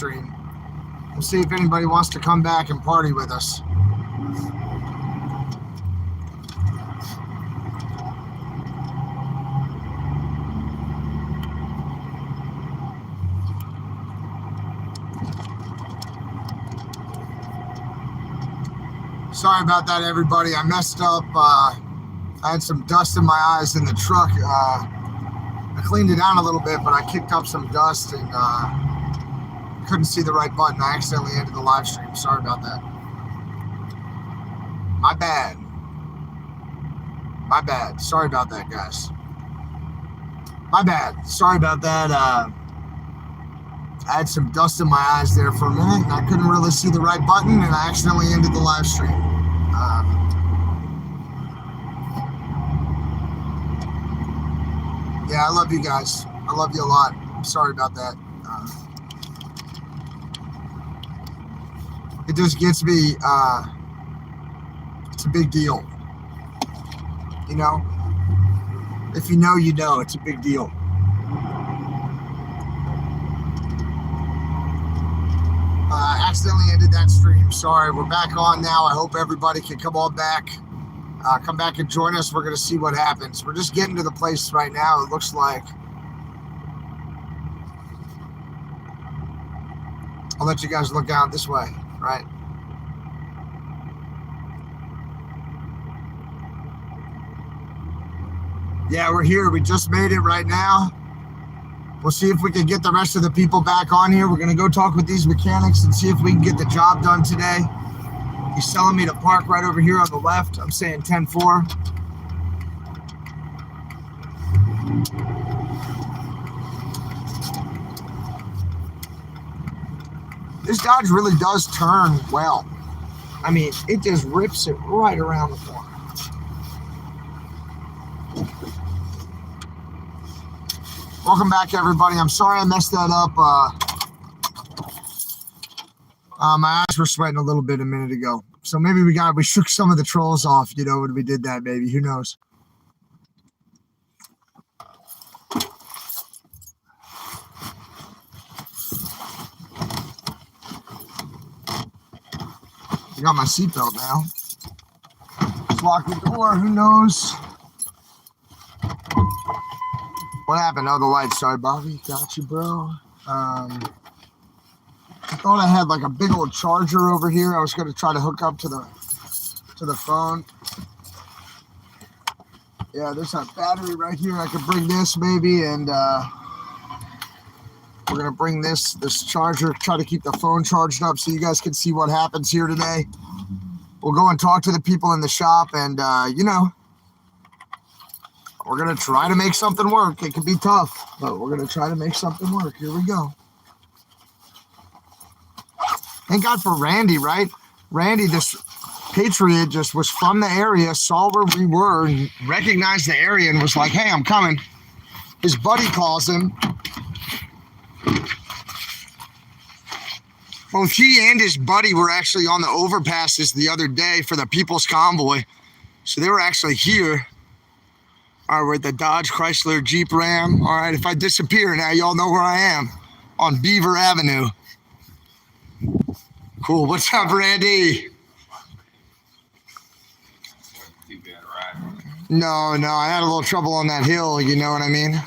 stream. We'll see if anybody wants to come back and party with us. Sorry about that, everybody. I messed up. I had some dust in my eyes in the truck. I cleaned it down a little bit, but I kicked up some dust and couldn't see the right button. I accidentally ended the live stream. Sorry about that. My bad. My bad. Sorry about that, guys. My bad. Sorry about that. I had some dust in my eyes there for a minute, and I couldn't really see the right button, and I accidentally ended the live stream. Yeah, I love you guys. I love you a lot. I'm sorry about that. It just gets me, it's a big deal. You know? If you know, you know. It's a big deal. Accidentally ended that stream. Sorry, we're back on now. I hope everybody can come on back. Come back and join us. We're going to see what happens. We're just getting to the place right now. It looks like. I'll let you guys look out this way, right? Yeah, we're here. We just made it right now. We'll see if we can get the rest of the people back on here. We're going to go talk with these mechanics and see if we can get the job done today. He's telling me to park right over here on the left. I'm saying 10-4. This Dodge really does turn well. I mean, it just rips it right around the corner. Welcome back, everybody. I'm sorry I messed that up. My eyes were sweating a little bit a minute ago. So maybe we shook some of the trolls off, you know, when we did that, maybe. Who knows? I got my seatbelt now. Let's lock the door. Who knows? What happened? Oh, the lights. Sorry, Bobby. Got you, bro. I thought I had like a big old charger over here. I was going to try to hook up to the phone. Yeah, there's a battery right here. I could bring this maybe, and we're going to bring this charger, try to keep the phone charged up so you guys can see what happens here today. We'll go and talk to the people in the shop, and, you know, we're going to try to make something work. It can be tough, but we're going to try to make something work. Here we go. Thank God for Randy, right? Randy, this Patriot, just was from the area, saw where we were, and recognized the area and was like, hey, I'm coming. His buddy calls him. Both he and his buddy were actually on the overpasses the other day for the People's Convoy. So they were actually here. All right, we're at the Dodge Chrysler Jeep Ram. All right, if I disappear now, y'all know where I am. On Beaver Avenue. Cool. What's up, Randy? No, I had a little trouble on that hill, you know what I mean?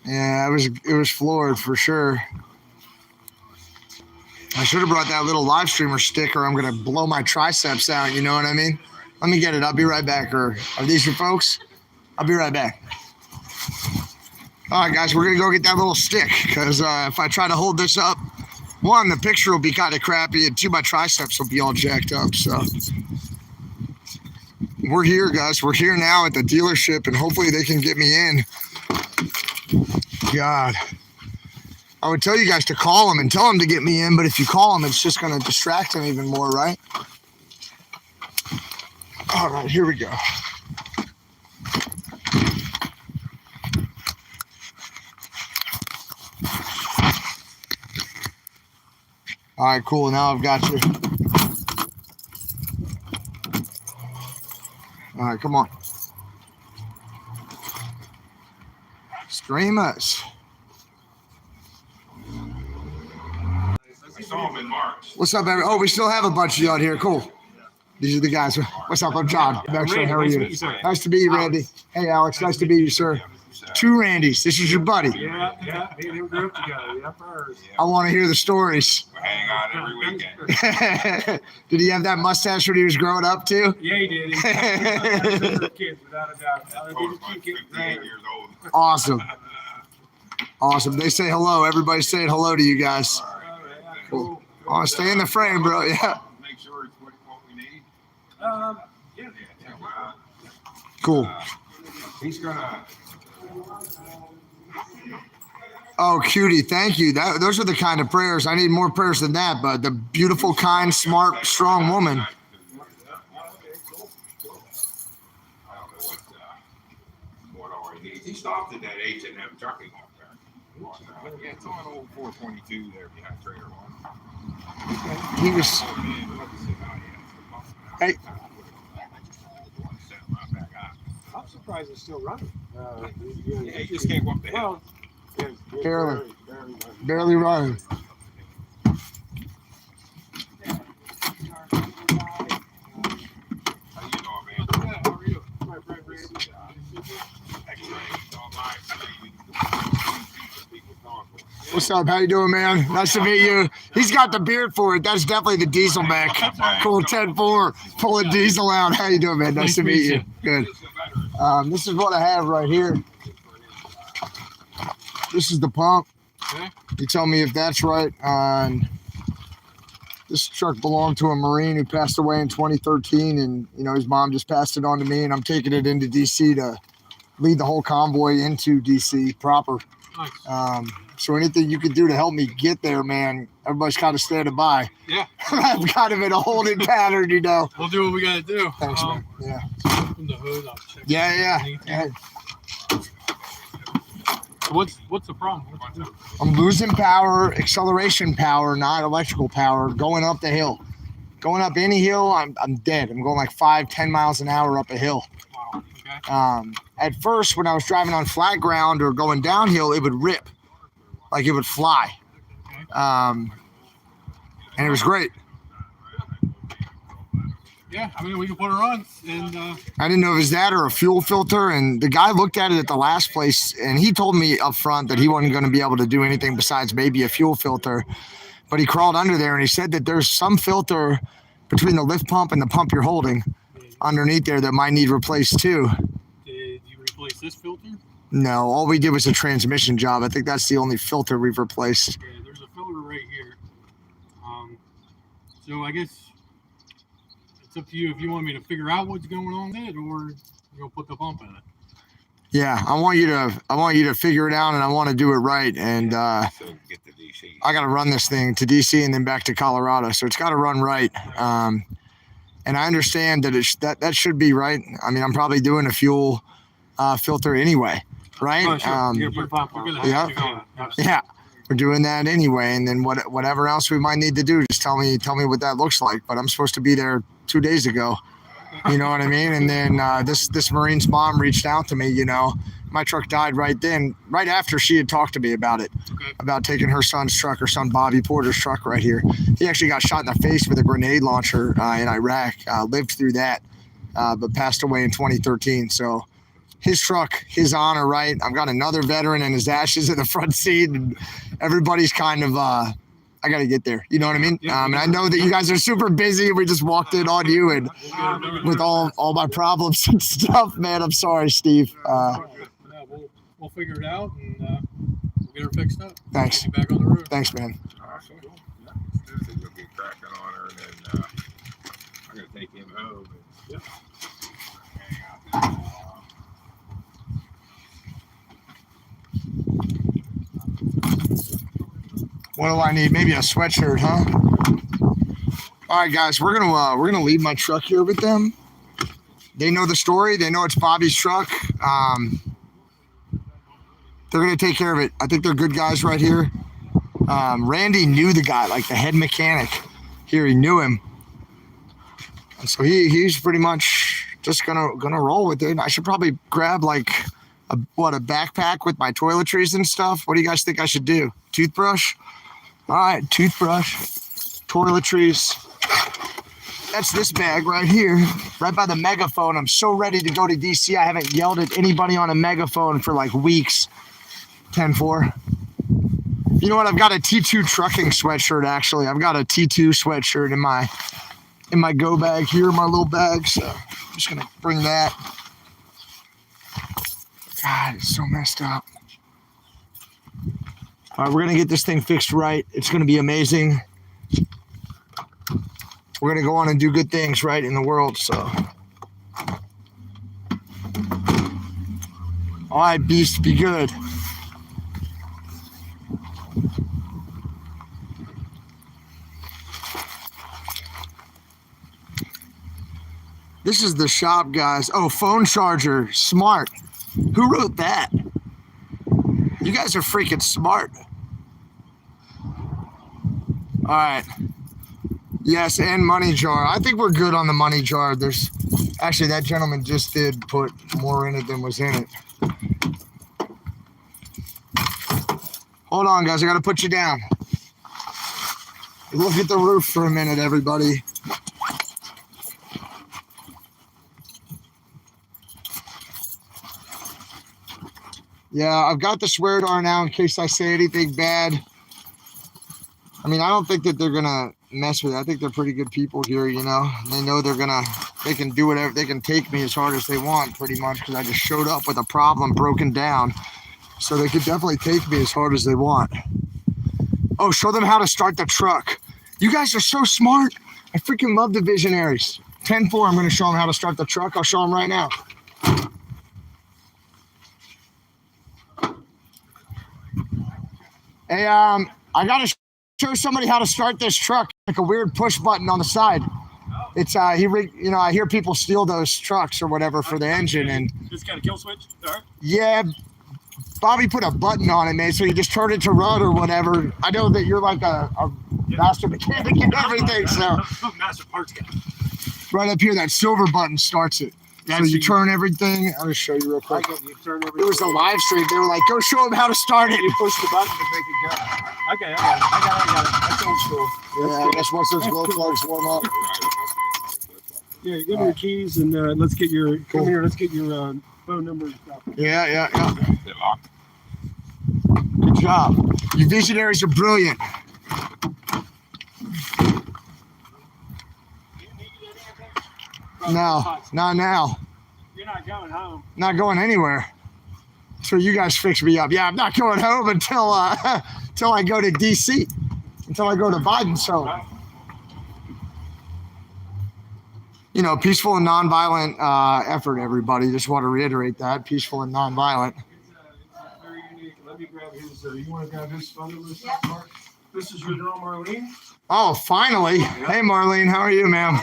Yeah, it was floored for sure. I should have brought that little live streamer sticker. I'm going to blow my triceps out, you know what I mean? Let me get it. I'll be right back. Or are these your folks? I'll be right back. All right, guys, we're going to go get that little stick because if I try to hold this up, one, the picture will be kind of crappy, and two, my triceps will be all jacked up. So we're here, guys. We're here now at the dealership, and hopefully they can get me in. God. I would tell you guys to call them and tell them to get me in, but if you call them, it's just going to distract them even more, right? All right, here we go. All right, cool. Now I've got you. All right, come on. Stream us. I saw him in March. What's up, everyone? Oh, we still have a bunch of you out here. Cool. These are the guys. What's up? I'm John. Randy, how are you? Nice to meet you, Randy. Hey, Alex. Nice to meet you, sir. Two Randys. This is your buddy. Yeah. Me and him grew up together. Yeah, first. I want to hear the stories. We hang out every weekend. Did he have that mustache when he was growing up, too? Yeah, he did. He had kids, without a doubt. I was about 58 years old. Awesome. Awesome. They say hello. Everybody's saying hello to you guys. Cool. Oh, stay in the frame, bro. Yeah. Make sure it's what we need. Yeah. Cool. He's gonna. Oh, cutie. Thank you. Those are the kind of prayers. I need more prayers than that, but the beautiful, kind, smart, strong woman. I don't know what all he needs. He stopped at that H&M trucking off there. Yeah, it's on old 422 there behind Trailer One. He was. Hey. I'm surprised it's still running. Yeah, he just came up the hill. Barely running. How you doing, man? How are you? What's up? How you doing, man? Nice to meet you. He's got the beard for it. That's definitely the diesel mech. Cool 10-4, pulling diesel out. How you doing, man? Nice to meet you. Good. This is what I have right here. This is the pump. You tell me if that's right. This truck belonged to a Marine who passed away in 2013, and his mom just passed it on to me, and I'm taking it into DC to lead the whole convoy into DC proper. Nice. So anything you could do to help me get there, man, everybody's kind of standing by. Yeah. I'm kind of in a holding pattern, We'll do what we got to do. Thanks, man. Yeah. Open the hood. I'll check. Yeah. What's the problem? I'm losing power, acceleration power, not electrical power, going up the hill. Going up any hill, I'm dead. I'm going like 5-10 miles an hour up a hill. Wow. Okay. At first, when I was driving on flat ground or going downhill, it would rip. Like it would fly. And it was great. Yeah, I mean, we can put her on. And I didn't know if it was that or a fuel filter. And the guy looked at it at the last place, and he told me up front that he wasn't going to be able to do anything besides maybe a fuel filter. But he crawled under there, and he said that there's some filter between the lift pump and the pump you're holding underneath there that might need replaced too. Did you replace this filter? No, all we did was a transmission job. I think that's the only filter we've replaced. Okay, there's a filter right here. So I guess it's up to you if you want me to figure out what's going on with it, or you'll put the pump in it. Yeah, I want you to figure it out, and I want to do it right. And So get to DC. I got to run this thing to DC and then back to Colorado, so it's got to run right. And I understand that that should be right. I mean, I'm probably doing a fuel filter anyway, right? Oh, sure. You're gonna have to go. Yeah, we're doing that anyway, and then whatever else we might need to do, just tell me what that looks like. But I'm supposed to be there 2 days ago. You know what I mean? And then this Marine's mom reached out to me. My truck died right then, right after she had talked to me about it, about taking her son's truck, her son Bobby Porter's truck right here. He actually got shot in the face with a grenade launcher in Iraq, lived through that, but passed away in 2013. So his truck, his honor, right? I've got another veteran and his ashes in the front seat, and everybody's kind of, I got to get there. You know what I mean? And I know that you guys are super busy. We just walked in on you and with all my problems and stuff, man. I'm sorry, Steve. We'll figure it out and we'll get her fixed up. Thanks. Get back on the road. Thanks, man. Awesome. Yeah. You'll get cracking on her, and then I'm going to take him home. And, hang out What do I need? Maybe a sweatshirt, huh? All right, guys, we're gonna leave my truck here with them. They know the story. They know it's Bobby's truck. They're gonna take care of it. I think they're good guys right here. Randy knew the guy, like the head mechanic here. He knew him, and so he's pretty much just gonna roll with it. I should probably grab like a backpack with my toiletries and stuff. What do you guys think I should do? Toothbrush? All right, toothbrush, toiletries. That's this bag right here, right by the megaphone. I'm so ready to go to DC. I haven't yelled at anybody on a megaphone for like weeks. 10-4. You know what? I've got a T2 trucking sweatshirt, actually. I've got a T2 sweatshirt in my go bag here, my little bag. So I'm just going to bring that. God, it's so messed up. All right, we're going to get this thing fixed right. It's going to be amazing. We're going to go on and do good things, right, in the world, so. All right, beast, be good. This is the shop, guys. Oh, phone charger, smart. Who wrote that? You guys are freaking smart. All right. Yes, and money jar. I think we're good on the money jar. There's actually, that gentleman just did put more in it than was in it. Hold on, guys. I got to put you down. Look at the roof for a minute, everybody. Yeah, I've got the swear jar now in case I say anything bad. I mean, I don't think that they're going to mess with it. I think they're pretty good people here, you know. They know they can do whatever. They can take me as hard as they want, pretty much, because I just showed up with a problem broken down. So they could definitely take me as hard as they want. Oh, show them how to start the truck. You guys are so smart. I freaking love the visionaries. 10-4, I'm going to show them how to start the truck. I'll show them right now. Hey, I got to show somebody how to start this truck. Like a weird push button on the side. It's I hear people steal those trucks or whatever for the engine, and It's got a kill switch. All right. yeah, Bobby put a button on it, man, so you just turn it to run or whatever. I know that you're like a master mechanic and everything, so Master parts guy. right up here, that silver button starts it. So you turn everything. I'll just show you real quick. You turn It was a live stream. They were like, "Go show them how to start it." You push the button to make it go. Okay, I got it. That's old school. Yeah, I guess once those glow plugs warm up. Yeah, give me your keys and let's get your come here. Let's get your phone number and stuff. Yeah. They're locked. Good job. You visionaries are brilliant. No, not now. You're not going home. Not going anywhere. So you guys fix me up. Yeah, I'm not going home until until I go to DC. Until I go to Biden. So, you know, peaceful and nonviolent effort, everybody. Just want to reiterate that. Peaceful and nonviolent. It's very unique. Let me grab his. You want to grab his phone number, Mark? This is your girl, Marlene. Oh, finally. Hey, Marlene. How are you, ma'am?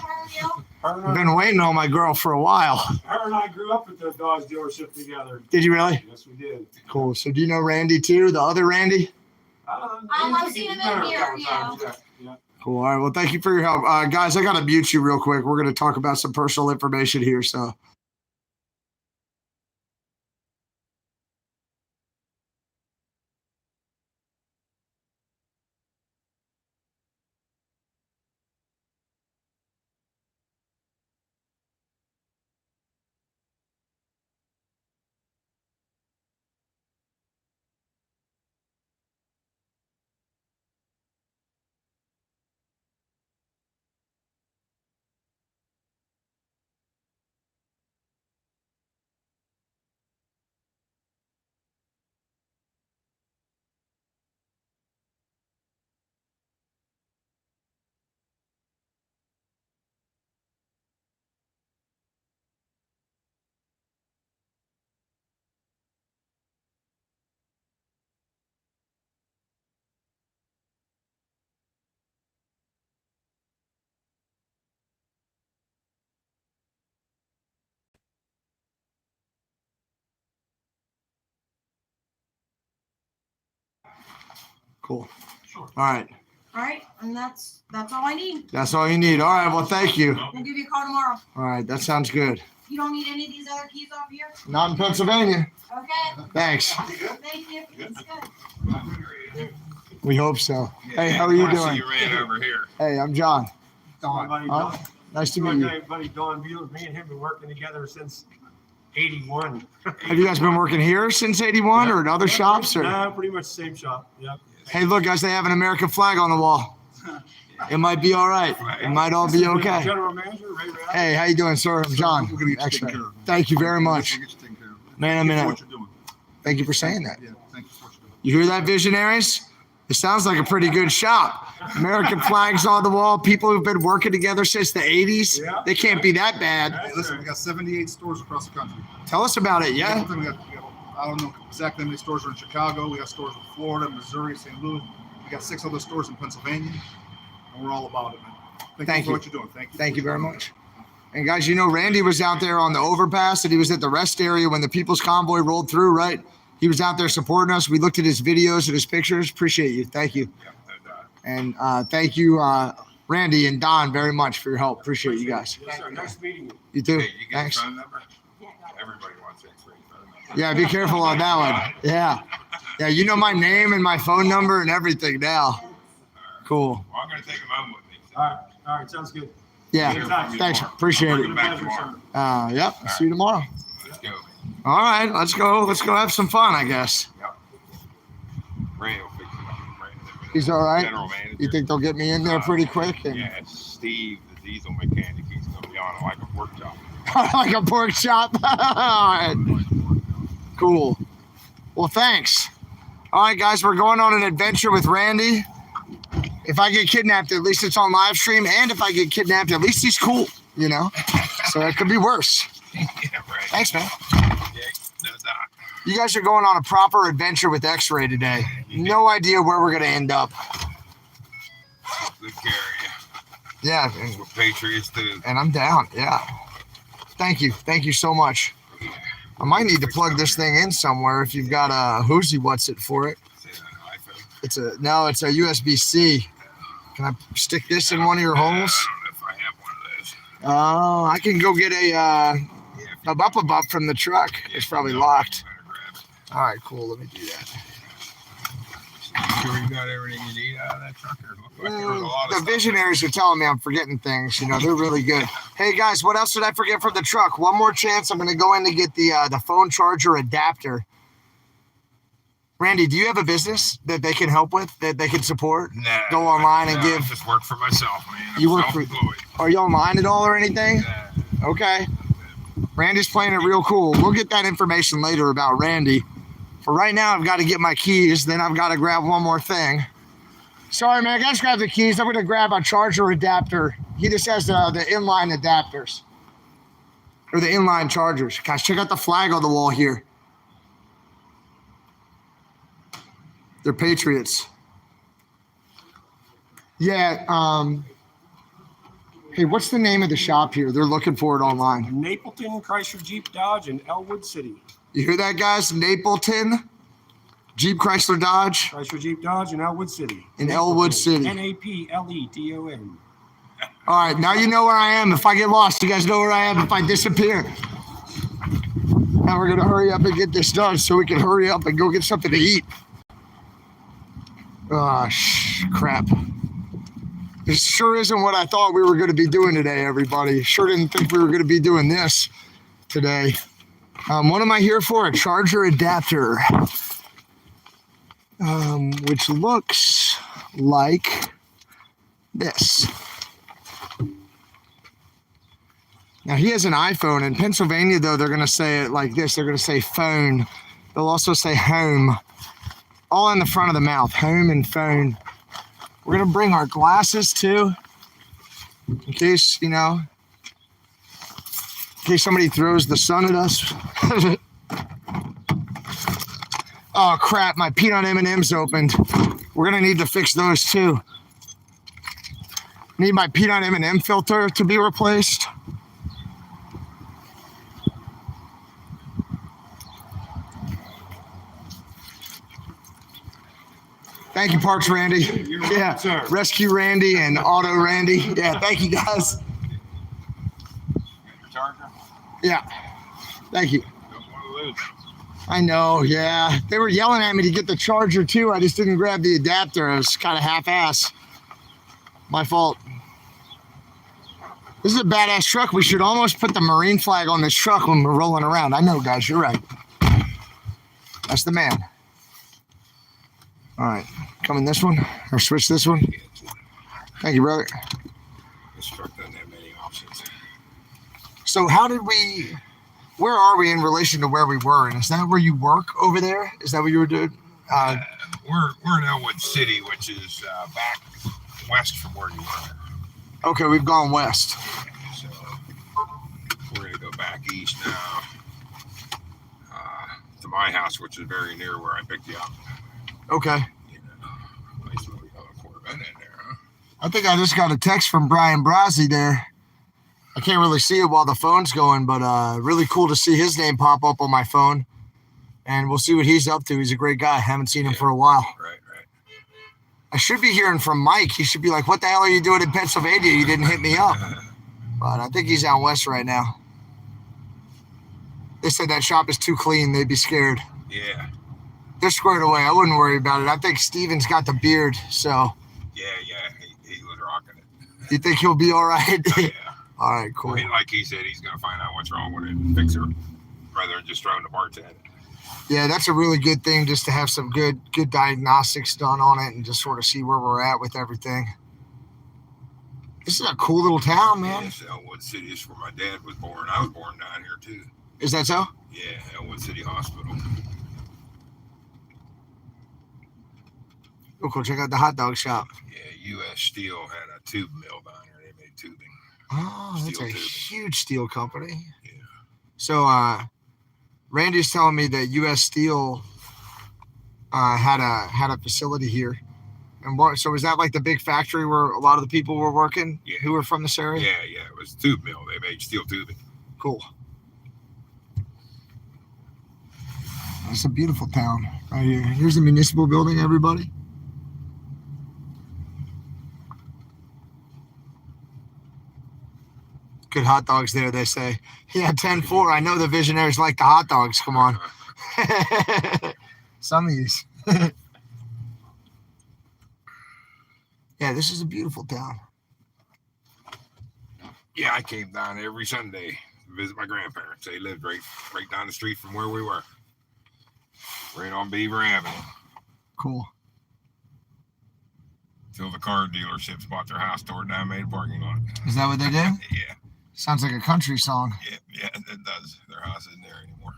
I've been waiting on my girl for a while. Her and I grew up at the Dodge dealership together. Did you really? Yes, we did. Cool. So do you know Randy too? The other Randy? I've seen him in here, Yeah. Cool. All right. Well, thank you for your help. Guys, I got to mute you real quick. We're going to talk about some personal information here. So. Cool. Sure. All right. All right, and that's all I need. That's all you need. All right. Well, thank you. We'll give you a call tomorrow. All right. That sounds good. You don't need any of these other keys off here? Not in Pennsylvania. Okay. Thanks. Thank you. It's good. We hope so. Hey, how are you I see doing? you ran over here. Hey, I'm John. My buddy Huh? Don. Nice to My meet you. buddy Don Bueller, me and him been working together since '81. Have you guys been working here since '81 or in other shops? Or? No, pretty much the same shop. Yep. Hey, look, guys, they have an American flag on the wall. It might be all right. It might all be okay. General Manager Ray Rowley. Hey, how you doing, sir? I'm John. We're gonna get you X-ray. taken care of. Thank you very much. We'll get you taken care of. Man, I'm Thank you in for a, what you're doing. thank you for saying that. Yeah, thank you for what you're doing. You hear that, visionaries? It sounds like a pretty good shop. American flags on the wall. People who've been working together since the 80s. Yeah. They can't be that bad. Hey, listen, we got 78 stores across the country. Tell us about it, yeah? We got, I don't know exactly how many stores are in Chicago. We got stores in Florida, Missouri, St. Louis. We got 6 other stores in Pennsylvania. And we're all about it, man. Thank for you. what you're doing. Thank you. Thank you very much. And guys, you know, Randy was out there on the overpass and he was at the rest area when the People's Convoy rolled through, right? He was out there supporting us. We looked at his videos and his pictures. Appreciate you. Thank you. Yeah, no doubt. And thank you, Randy and Don, very much for your help. Appreciate you guys. Yes, sir. Nice meeting you. You too. Hey, you get Thanks. his phone number? Everybody wants X-ray phone number. Yeah, be careful on that one. Yeah. Yeah, you know my name and my phone number and everything now. Cool. Well, I'm gonna take him home with me. So. All right, sounds good. Yeah. Hear from you Thanks. tomorrow. Appreciate I'll it. bring him back tomorrow. Yep. See you tomorrow. Let's go. All right. Let's go. Let's go have some fun, I guess. Yep. Ray will fix it up. Ray, He's all right. General manager. You think they'll get me in there pretty quick? And Yeah, Steve, the diesel mechanic, he's gonna be on it like a pork chop. like a pork chop. All right. Cool. Well, thanks. All right, guys, we're going on an adventure with Randy. If I get kidnapped, at least it's on live stream. And if I get kidnapped, at least he's cool, you know? So it could be worse. Yeah, right. Thanks, man. Yeah, no doubt. You guys are going on a proper adventure with X-Ray today. No idea where we're going to end up. Good care of Yeah, you. That's what Patriots do. and I'm down. Yeah. Thank you. Thank you so much. I might need to plug this thing in somewhere if you've got a whoosy what's it for it. Say that on iPhone. It's a USB-C. Can I stick this in one of your holes? I don't know if I have one of those. Oh, I can go get a Yeah, if you bump from the truck. It's probably you locked. better grab it. All right, cool. Let me do that. Sure you got everything you need out of that truck? Or look like there was a lot of The stuff. visionaries are telling me I'm forgetting things. You know, they're really good. Hey guys, what else did I forget from the truck? One more chance. I'm going to go in to get the phone charger adapter. Randy, do you have a business that they can help with, that they can support? Nah, Go online and I give. just work for myself, man. I'm You work for- self-employed. Are you online at all or anything? Nah. Okay. Randy's playing it real cool. We'll get that information later about Randy. For right now, I've got to get my keys. Then I've got to grab one more thing. Sorry, man. I got to grab the keys. I'm going to grab a charger adapter. He just has the inline adapters. Or the inline chargers. Guys, check out the flag on the wall here. They're Patriots. Yeah. Hey, what's the name of the shop here? They're looking for it online. Napleton, Chrysler, Jeep, Dodge, in Ellwood City. You hear that, guys? Napleton, Jeep, Chrysler, Dodge, Chrysler, Jeep, Dodge, in Ellwood City. in Ellwood City. Napleton. All right, now you know where I am. If I get lost, you guys know where I am if I disappear. Now we're going to hurry up and get this done so we can hurry up and go get something to eat. Oh, crap. This sure isn't what I thought we were going to be doing today, everybody. Sure didn't think we were going to be doing this today. What am I here for? A charger adapter, which looks like this. Now, he has an iPhone. In Pennsylvania, though, they're going to say it like this. They're going to say phone. They'll also say home. All in the front of the mouth. Home and phone. We're going to bring our glasses, too. In case, you know, in case somebody throws the sun at us. Oh, crap. My peanut M&M's opened. We're going to need to fix those, too. Need my peanut M&M filter to be replaced. Thank you, Parks Randy. Yeah, sir. Rescue Randy and Auto Randy. Yeah, thank you, guys. Got your charger? Yeah, thank you. Don't want to lose it. I know, yeah. They were yelling at me to get the charger too. I just didn't grab the adapter. I was kind of half-ass. My fault. This is a badass truck. We should almost put the Marine flag on this truck when we're rolling around. I know, guys. You're right. That's the man. All right. Come in this one or switch this one. Thank you, brother. This truck doesn't have many options. So how did we... Where are we in relation to where we were? And is that where you work over there? Is that what you were doing? We're in Ellwood City, which is back west from where you were. Okay, we've gone west. So we're going to go back east now to my house, which is very near where I picked you up. Okay. You know, nice little yellow Corvette in there, huh? I think I just got a text from Brian Brazzi there. I can't really see it while the phone's going, but really cool to see his name pop up on my phone. And we'll see what he's up to. He's a great guy. Haven't seen him for a while. Right. I should be hearing from Mike. He should be like, what the hell are you doing in Pennsylvania? You didn't hit me up. But I think he's out west right now. They said that shop is too clean. They'd be scared. Yeah. They're squared away. I wouldn't worry about it. I think Steven's got the beard, so. Yeah. He was rocking it. You think he'll be all right? Yeah. All right, cool. Well, like he said, he's going to find out what's wrong with it and fix it rather than just throwing the parts at it. Yeah, that's a really good thing, just to have some good diagnostics done on it and just sort of see where we're at with everything. This is a cool little town, man. Yeah, it's Ellwood City. It's where my dad was born. I was born down here, too. Is that so? Yeah, Ellwood City Hospital. Oh, cool. Check out the hot dog shop. Yeah, U.S. Steel had a tube mill down here. They made tubing. Oh, that's Steel a tubing. huge steel company. Yeah. So, Randy's telling me that U.S. Steel had a facility here. And what, so was that like the big factory where a lot of the people were working who were from this area? Yeah. It was a tube mill. They made steel tubing. Cool. It's a beautiful town right here. Here's the municipal building, everybody. Good hot dogs there, they say. Yeah, 10-4. I know the visionaries like the hot dogs. Come on. Some of these. Yeah, this is a beautiful town. Yeah, I came down every Sunday to visit my grandparents. They lived right down the street from where we were. Right on Beaver Avenue. Cool. Till the car dealerships bought their house, tore it down, made a parking lot. Is that what they do? Yeah. Sounds like a country song. Yeah, it does. Their house isn't there anymore.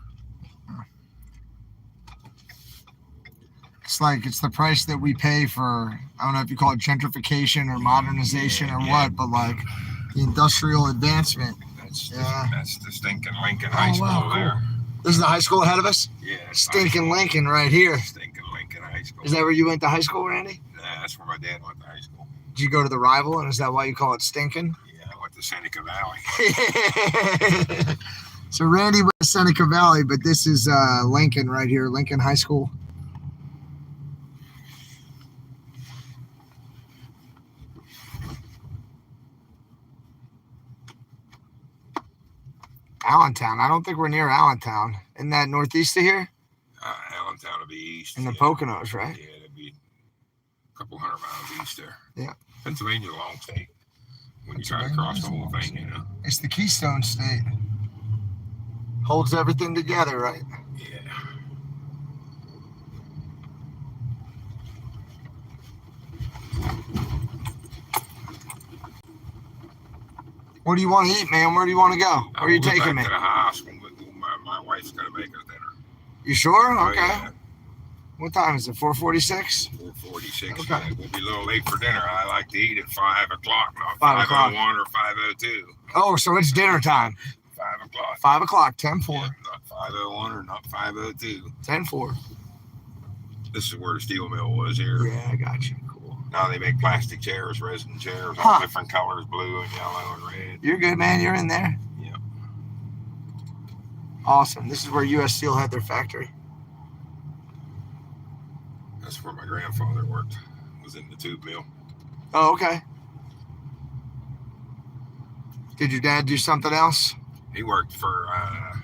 It's the price that we pay for, I don't know if you call it gentrification or modernization or what, but like the industrial advancement. That's the stinking Lincoln Oh, High School wow, there. cool. This is the high school ahead of us? Yeah. Stinking Lincoln right here. Stinking Lincoln High School. Is that where you went to high school, Randy? Nah, that's where my dad went to high school. Did you go to the rival, and is that why you call it Stinking? Yeah, I went to Seneca Valley. So Randy went to Seneca Valley, but this is Lincoln right here, Lincoln High School. Allentown. I don't think we're near Allentown. Isn't that northeast of here? Allentown will be east. In the Poconos, right? Yeah, it'd be a couple 100 miles east there. Yeah. Pennsylvania's a long state. When you try to cross the whole thing, you know. It's the Keystone State. Holds everything together, right? Yeah. What do you want to eat, man? Where do you want to go? Where are you taking me? To the house. My wife's gonna make us dinner. You sure? Oh, Okay. yeah. What time is it? 4:46? 4:46. Okay. We'll be a little late for dinner. I like to eat at 5 o'clock, not 5 o'clock. 5:01 or 5:02. Oh, so it's dinner time. 5 o'clock. 5 o'clock, 10-4. Yeah, not 5:01 or not 5:02. 10-4. This is where the steel mill was here. Yeah, I got you. Cool. Now they make plastic chairs, resin chairs, Huh. all different colors, blue and yellow and red. You're good, man. You're in there. Yeah. Awesome. This is where U.S. Steel had their factory. That's where my grandfather worked, was in the tube mill. Oh, okay. Did your dad do something else? He worked for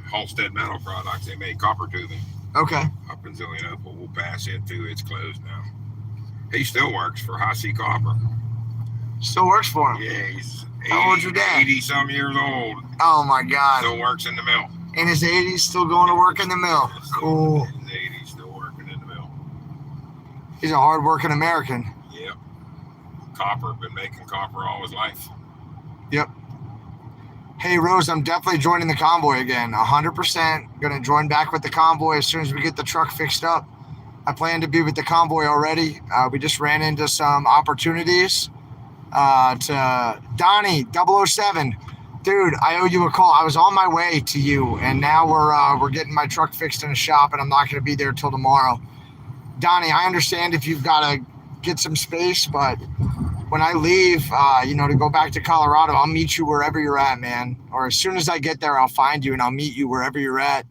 Halstead Metal Products. They made copper tubing. Okay. up in Zillionople. We'll pass it too. It's closed now. He still works for Hussey Copper. Still works for him. Yeah, he's How old's your dad? 80 some years old. Oh my God. Still works in the mill. In his 80s, still going to work in the mill. Cool. In his 80s, still working in the mill. He's a hard-working American. Yep. Copper, been making copper all his life. Yep. Hey, Rose, I'm definitely joining the convoy again. 100%. Going to join back with the convoy as soon as we get the truck fixed up. I plan to be with the convoy already. We just ran into some opportunities. To Donnie 007. Dude, I owe you a call. I was on my way to you, and now we're getting my truck fixed in a shop, and I'm not going to be there till tomorrow. Donnie, I understand if you've got to get some space, but when I leave, to go back to Colorado, I'll meet you wherever you're at, man. Or as soon as I get there, I'll find you, and I'll meet you wherever you're at.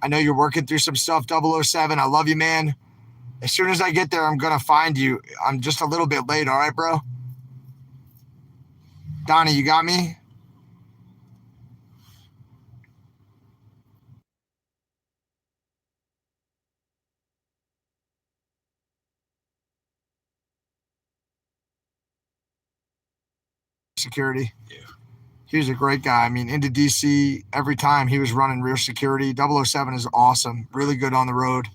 I know you're working through some stuff, 007. I love you, man. As soon as I get there, I'm going to find you. I'm just a little bit late, all right, bro? Donnie, you got me? Security. Yeah. He was a great guy. I mean, into DC every time he was running rear security. 007 is awesome. Really good on the road.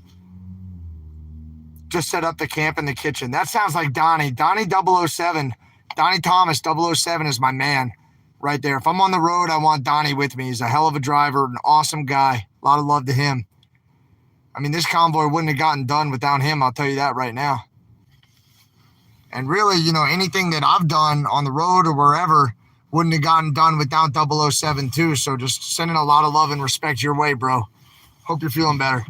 Just set up the camp in the kitchen. That sounds like Donnie. Donnie 007. Donnie Thomas 007 is my man right there. If I'm on the road, I want Donnie with me. He's a hell of a driver, an awesome guy. A lot of love to him. I mean, this convoy wouldn't have gotten done without him. I'll tell you that right now. And really, anything that I've done on the road or wherever wouldn't have gotten done without 007 too. So just sending a lot of love and respect your way, bro. Hope you're feeling better.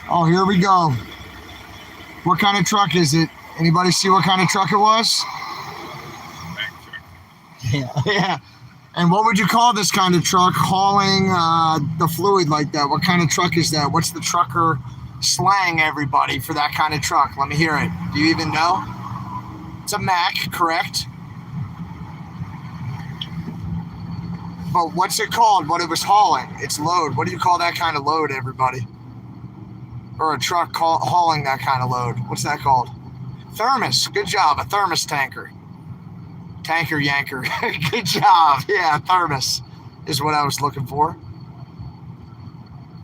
Oh, here we go. What kind of truck is it? Anybody see what kind of truck it was? Yeah. And what would you call this kind of truck hauling the fluid like that? What kind of truck is that? What's the trucker slang, everybody, for that kind of truck? Let me hear it. Do you even know? It's a Mack, correct? But what's it called? What it was hauling? It's load. What do you call that kind of load, everybody? Or a truck hauling that kind of load. What's that called? Thermos. Good job. A thermos tanker. Tanker yanker. Good job. Yeah, thermos is what I was looking for.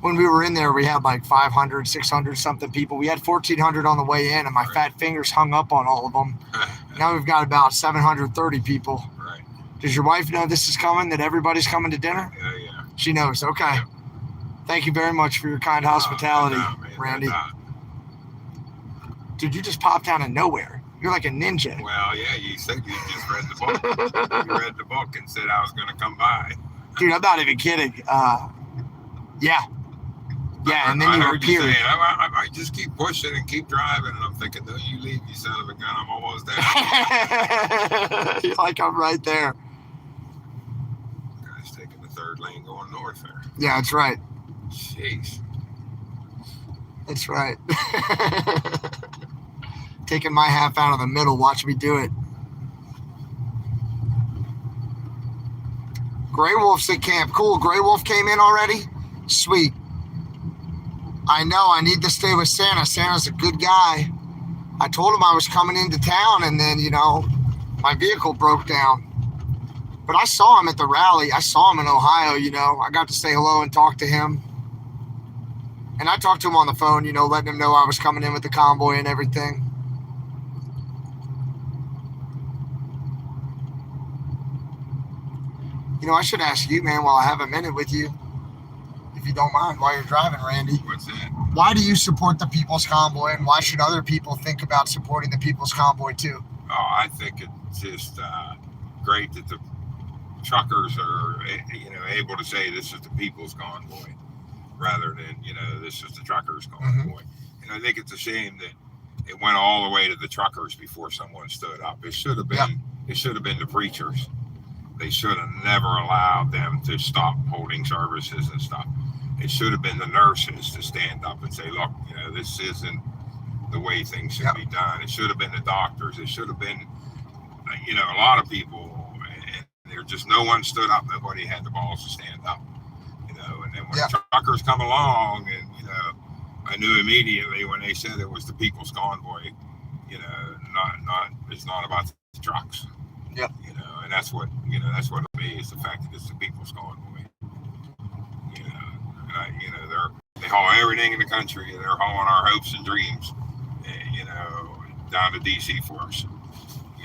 When we were in there, we had like 500, 600 something people. We had 1,400 on the way in, and my fat fingers hung up on all of them. Now we've got about 730 people. Right. Does your wife know this is coming, that everybody's coming to dinner? Yeah. She knows. Okay. Thank you very much for your kind hospitality, Randy. Dude, you just popped out of nowhere. You're like a ninja. Well, yeah, you said you just read the book. You read the book and said I was going to come by. Dude, I'm not even kidding. Yeah, and then you appeared. I just keep pushing and keep driving, and I'm thinking, no, you leave, you son of a gun. I'm almost there. You're like, I'm right there. Guy's taking the third lane going north there. Yeah, that's right. Jeez. That's right. Taking my half out of the middle. Watch me do it. Grey Wolf's at camp. Cool. Grey Wolf came in already? Sweet. I know. I need to stay with Santa. Santa's a good guy. I told him I was coming into town, and then, my vehicle broke down. But I saw him at the rally. I saw him in Ohio, I got to say hello and talk to him. And I talked to him on the phone, letting him know I was coming in with the convoy and everything. I should ask you, man, while I have a minute with you, if you don't mind, while you're driving, Randy. What's that? Why do you support the People's Convoy, and why should other people think about supporting the People's Convoy too? Oh, I think it's just great that the truckers are, able to say this is the People's Convoy rather than, this is the truckers' convoy. And I think it's a shame that it went all the way to the truckers before someone stood up. It should have been, It should have been the preachers. They should have never allowed them to stop holding services and stuff. It should have been the nurses to stand up and say, look, this isn't the way things should be done. It should have been the doctors. It should have been, a lot of people, and they're just no one stood up. Nobody had the balls to stand up. You know, and then when Yeah. truckers come along, and you know, I knew immediately when they said it was the People's Convoy. You know, it's not about the trucks. Yep. You know, and that's what me is the fact that it's the People's Convoy. You know, they haul everything in the country, and they're hauling our hopes and dreams, you know, down to DC for us.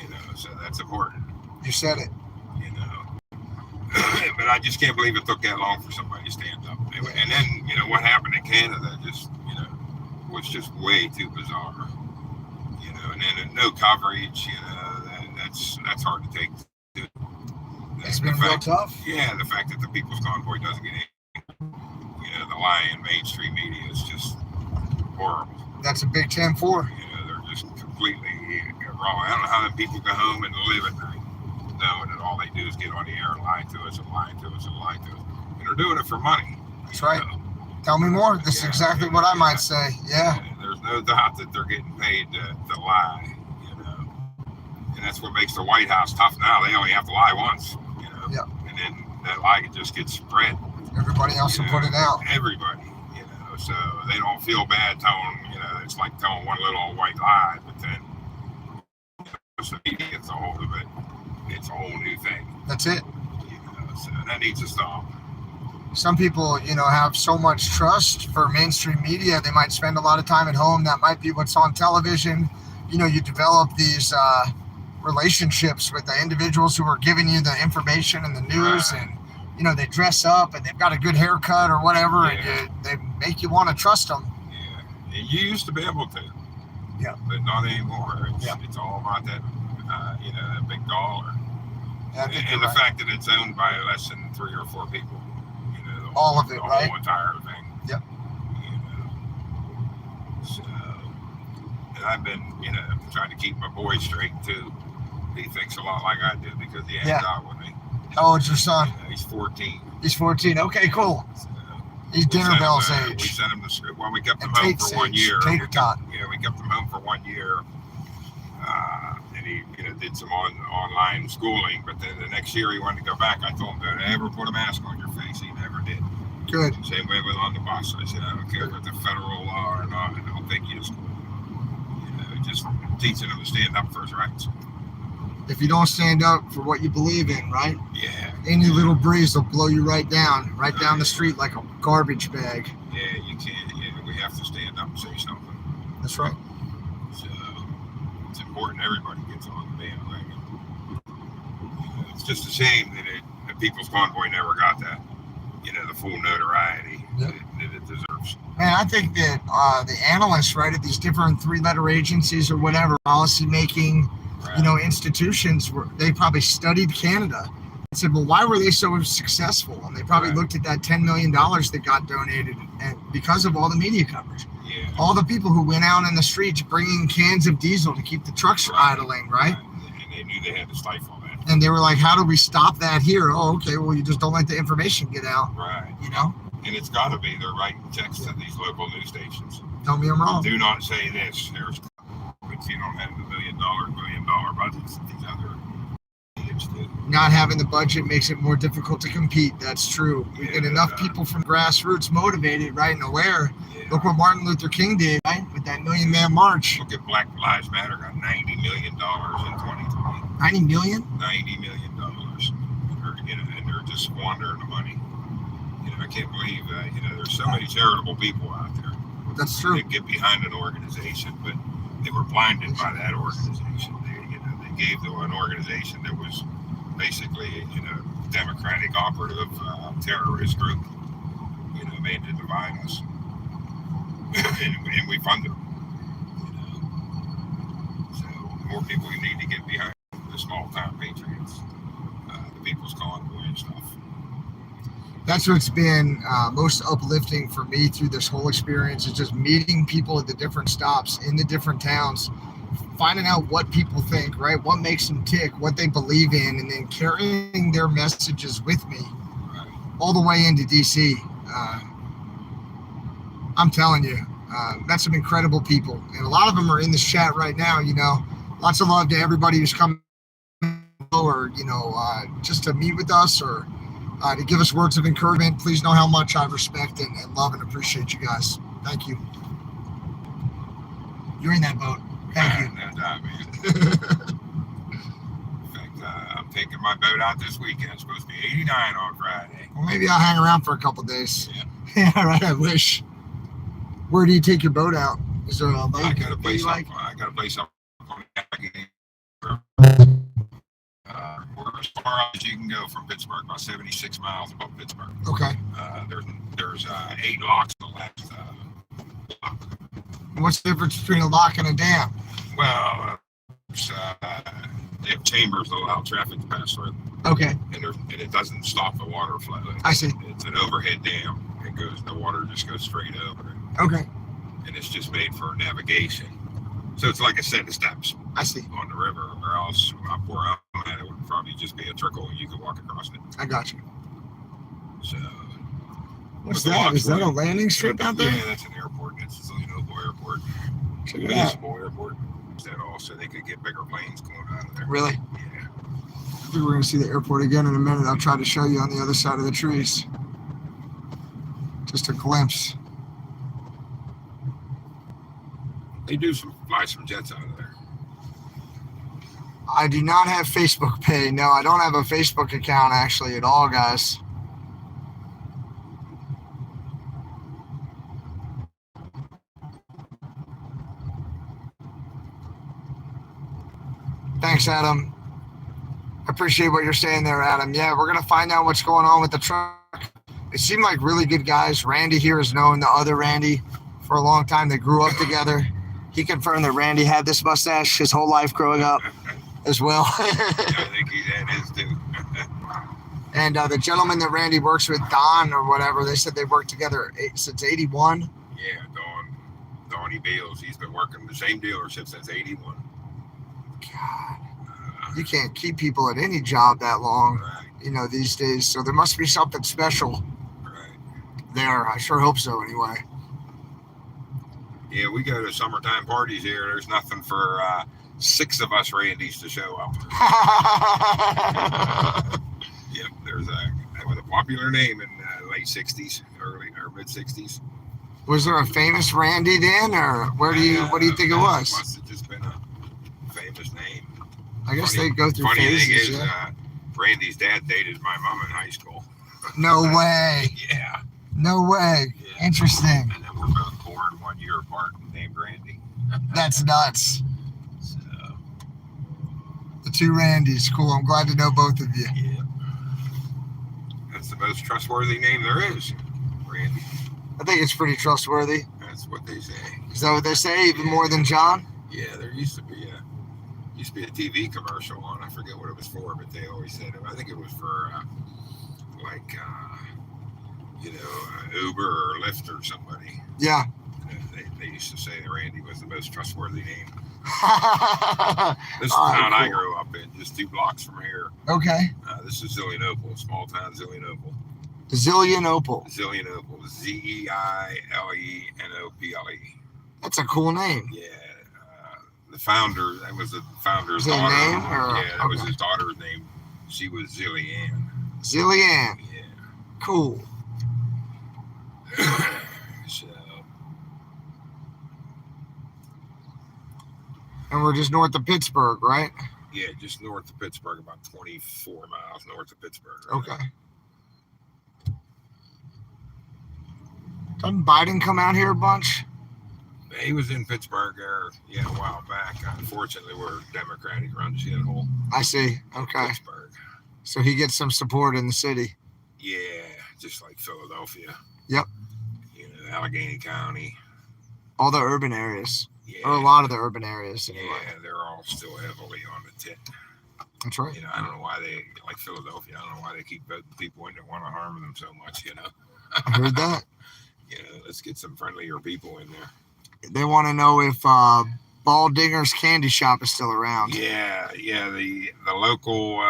You know, so that's important. You said it. You know, but I just can't believe it took that long for somebody to stand up. And then, you know, what happened in Canada just, you know, was just way too bizarre. You know, and then no coverage. You know, that's hard to take. Too. It's been real tough. Yeah, the fact that the People's Convoy doesn't get any. You know, the lie in mainstream media is just horrible. That's a big 10-4. You know, they're just completely wrong. I don't know how the people go home and live at night, knowing that all they do is get on the air and lie to us and lie to us and lie to us. And they're doing it for money. That's right. Know? Tell me more. This is exactly what I might say. Yeah. There's no doubt that they're getting paid to lie, you know. And that's what makes the White House tough now. They only have to lie once, you know. Yeah. And then that lie just gets spread. Everybody else will put it out. Everybody, you know, so they don't feel bad telling, you know, it's like telling one little white lie, but then the media gets a hold of it. It's a whole new thing. That's it. You know, so that needs to stop. Some people, you know, have so much trust for mainstream media. They might spend a lot of time at home. That might be what's on television. You know, you develop these relationships with the individuals who are giving you the information and the news, Right. and you know, they dress up and they've got a good haircut or whatever, Yeah. and they make you want to trust them. Yeah, and you used to be able to. Yeah. But not anymore. It's, Yeah. it's all about that, you know, that big dollar. I think And you're the right. fact that it's owned by less than 3 or 4 people. You know, All of it, the right? whole entire thing. Yep. You know. So, and I've been, you know, trying to keep my boy straight too. He thinks a lot like I do because he hangs Yeah. out with me. How old's your son? You know, he's 14. He's 14. Okay, cool. So He's we dinner sent bell's him, We age. sent him to school. Well, we kept him And home Tate's for 1 age. year. Tate We kept, got. yeah, we kept him home for 1 year. And he, you know, did some online schooling. But then the next year he wanted to go back. I told him, don't ever put a mask on your face. He never did. Good. Same way with on the bus. I said, I don't care if it's a federal law or not. I'll take you to school. You know, just teaching him to stand up for his rights. If you don't stand up for what you believe in, right? Yeah. Any little breeze will blow you right down the street like a garbage bag. Yeah, you can't. Yeah, we have to stand up and say something. That's right. So it's important everybody gets on the bandwagon. You know, it's just a shame that the People's Convoy never got that, you know, the full notoriety Yep. that it deserves. Man, I think that the analysts, right, at these different 3-letter agencies or whatever, policy making, Right. you know, institutions, they probably studied Canada and said, well, why were they so successful? And they probably Right. looked at that $10 million that got donated, and because of all the media coverage, Yeah. all the people who went out in the streets bringing cans of diesel to keep the trucks Right. idling, right? And they knew they had to stifle that. And they were like, how do we stop that here? Oh, okay, well, you just don't let the information get out, Right. you know? And it's got to be they're writing checks to these local news stations. Tell me I'm wrong. Do not say this. But you don't have the $1 billion budgets that these other idiots do. Not having the budget makes it more difficult to compete. That's true. We get enough people from grassroots motivated, right, and aware. Yeah. Look what Martin Luther King did, right, with that Million Man March. Look at Black Lives Matter got $90 million in 2020. 90 million? $90 million. You know, and they're just squandering the money. You know, I can't believe that. You know, there's so many charitable people out there That's true. that get behind an organization, but they were blinded by that organization. They gave to an organization that was basically, you know, democratic operative terrorist group, you know, made to divide us. and we fund them. You know? So more people need to get behind the small town patriots, the People's Convoy and stuff. That's what's been most uplifting for me through this whole experience is just meeting people at the different stops in the different towns, finding out what people think, right? What makes them tick, what they believe in, and then carrying their messages with me all the way into DC. I'm telling you, that's some incredible people. And a lot of them are in this chat right now, you know. Lots of love to everybody who's coming or, just to meet with us or to give us words of encouragement, please know how much I respect and love and appreciate you guys. Thank you. You're in that boat. Thank you. No doubt, man. In fact, I'm taking my boat out this weekend. It's supposed to be 89 on Friday. Well, maybe I'll hang around for a couple days. Yeah. Yeah, right. I wish. Where do you take your boat out? Is there a lake? I got a that place you like? up. I got a place up on the Allegheny River. We're as far out as you can go from Pittsburgh, about 76 miles above Pittsburgh. Okay. There's 8 locks on the last lock. What's the difference between a lock and a dam? Well, they have chambers that allow traffic to pass through, Okay, and it doesn't stop the water flow. I see. It's an overhead dam. The water just goes straight over it. Okay, And it's just made for navigation. So it's like a set of steps I see. on the river, or else up where I'm at, it would probably just be a trickle and you could walk across it. I got you. So What's But the that? locks Is that a were- landing strip out there? Yeah, that's an airport. It's a Zillionople Airport. Check it out. Municipal airport. That also they could get bigger planes going out of there. Really? Yeah. I think we're going to see the airport again in a minute. I'll try to show you on the other side of the trees. Just a glimpse. They do fly some jets out of there. I do not have Facebook pay. No, I don't have a Facebook account actually at all, guys. Thanks, Adam. I appreciate what you're saying there, Adam. Yeah, we're going to find out what's going on with the truck. It seemed like really good guys. Randy here has known the other Randy for a long time. They grew up together. He confirmed that Randy had this mustache his whole life growing up as well. I think he had his too. And the gentleman that Randy works with, Don or whatever, they said they worked together since 81. Yeah, Donnie Bales. He's been working the same dealership since 81. God, you can't keep people at any job that long, Right, these days. So there must be something special right. there. I sure hope so anyway. Yeah, we go to summertime parties here. There's nothing for 6 of us Randys to show up. Yep, that was a popular name in late 60s, early or mid 60s. Was there a famous Randy then, or what do you think it was? Must have just been a famous name. I guess Funny- they go through Funny phases. thing is, Yeah. Randy's dad dated my mom in high school. No way. Yeah. No way. Yeah. Interesting. And then we're both born 1 year apart and named Randy. That's nuts. So, The two Randys. Cool. I'm glad to know both of you. yeah. That's the most trustworthy name there is, Randy. I think it's pretty trustworthy. That's what they say. Is that what they say? Even more than John? Yeah, there used to be a TV commercial on. I forget what it was for, but they always said it. I think it was for Uber or Lyft or somebody. Yeah. They used to say that Randy was the most trustworthy name. Okay. This is the town I grew up in, just 2 blocks from here. This is Zillionople, small town Zillionople. Zillionople. Zillionople, Zeilenopple. That's a cool name. Yeah, the founder. That was the founder's Is it a daughter. name, or- Yeah, that was okay. his daughter's name. She was Zillian. Zillian. Yeah. Cool. So And we're just north of Pittsburgh, right? yeah, just north of Pittsburgh, about 24 miles north of Pittsburgh. Okay. Doesn't Biden come out here a bunch? He was in Pittsburgh there, a while back. Unfortunately, we're Democratic run shithole. I see. Okay. Pittsburgh. So he gets some support in the city. Yeah, just like Philadelphia. Yep. Allegheny County. All the urban areas. Yeah. Or a lot of the urban areas anyway. Yeah, they're all still heavily on the tit. That's right. I don't know why they, like Philadelphia, I don't know why they keep voting people in that want to harm them so much, I heard that. Let's get some friendlier people in there. They want to know if Baldinger's Candy Shop is still around. Yeah, the local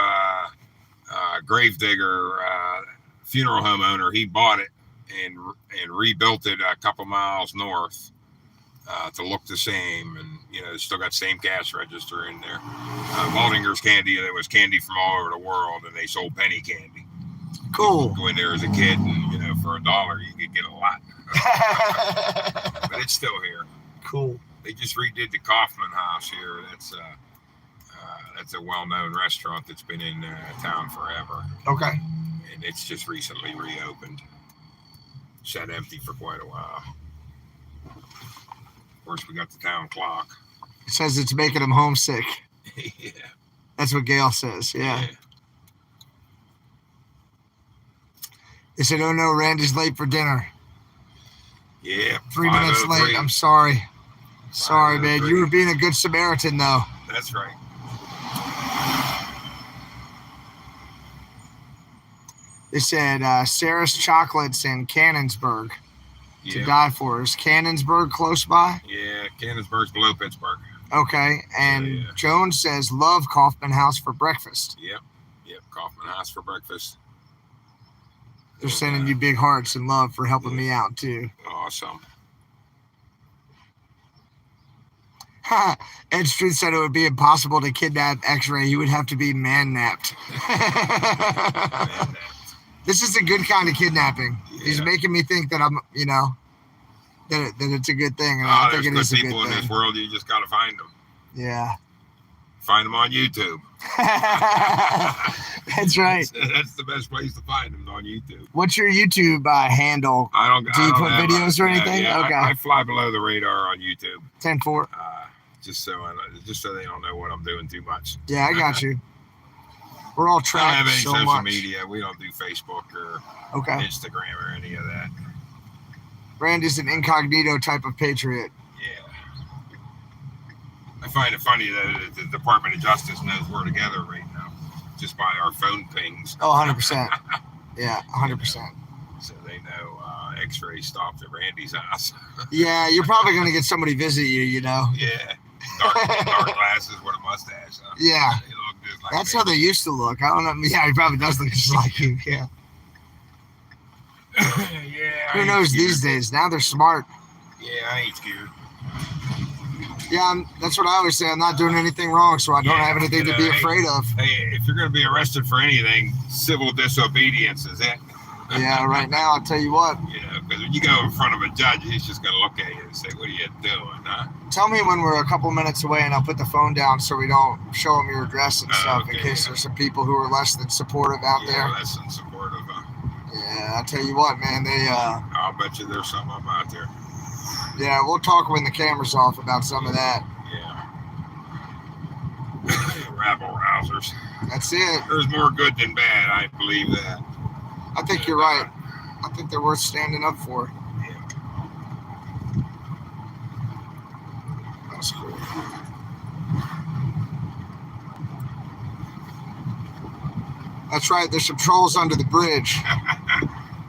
gravedigger funeral home owner, he bought it and rebuilt it a couple miles north to look the same, and You know, still got same cash register in there. Waldinger's Candy, there was candy from all over the world, and they sold penny candy. Cool. Go in there as a kid, and, you know, for $1, you could get a lot. But it's still here. Cool. They just redid the Kaufman House here. That's a well-known restaurant that's been in town forever. Okay. And it's just recently reopened. Sat empty for quite a while. Of course, we got the town clock. It says it's making him homesick. Yeah. That's what Gail says. Yeah. They said, "Oh no, Randy's late for dinner." Yeah. 3 minutes late. I'm sorry. Sorry, man. You were being a good Samaritan, though. That's right. They said Sarah's Chocolates in Cannonsburg to die for. Is Cannonsburg close by? Yeah, Cannonsburg's below Pittsburgh. Okay. And Jones says, "Love Kaufman House for breakfast." Yep. Kaufman House for breakfast. They're sending you big hearts and love for helping me out, too. Awesome. Ed Street said it would be impossible to kidnap X-Ray. He would have to be man-napped. This is a good kind of kidnapping. Yeah. He's making me think that I'm, you know, that it's a good thing. And Oh, I think it there's is good a people good in this thing. world. You just got to find them. Yeah. Find them on YouTube. That's right. That's the best place to find them, on YouTube. What's your YouTube handle? I don't. Do you I don't put have videos or anything? Yeah, Okay. I fly below the radar on YouTube. 10-4. Just so they don't know what I'm doing too much. Yeah, I got you. We're all I don't tracked have any so social much. media. We don't do Facebook or Okay. Instagram or any of that. Randy's an incognito type of patriot. Yeah. I find it funny that the Department of Justice knows we're together right now, just by our phone pings. Oh, 100%. Yeah, 100%. So they know X-ray stopped at Randy's house. Yeah, you're probably going to get somebody visit you, you know? Yeah. Dark glasses with a mustache. Huh? Yeah. They look just like That's me. how they used to look. I don't know. Yeah, he probably does look just like you. Yeah. Yeah. Who knows these days? Now they're smart. Yeah, I ain't scared. Yeah, that's what I always say. I'm not doing anything wrong, so I don't have anything to be hey, afraid of. Hey, if you're going to be arrested for anything, civil disobedience is it. Yeah, right now, I'll tell you what. Yeah, because when you go in front of a judge, he's just going to look at you and say, "What are you doing?" Huh? Tell me when we're a couple minutes away, and I'll put the phone down so we don't show them your address and stuff in okay. case there's some people who are less than supportive out Yeah, there. less than supportive. Yeah, I'll tell you what, man. I'll bet you there's some of them out there. Yeah, we'll talk when the camera's off about some of that. Yeah. Rabble rousers. That's it. There's more good than bad. I believe that. I think you're right. I think they're worth standing up for. Yeah. That's cool. That's right. There's some trolls under the bridge.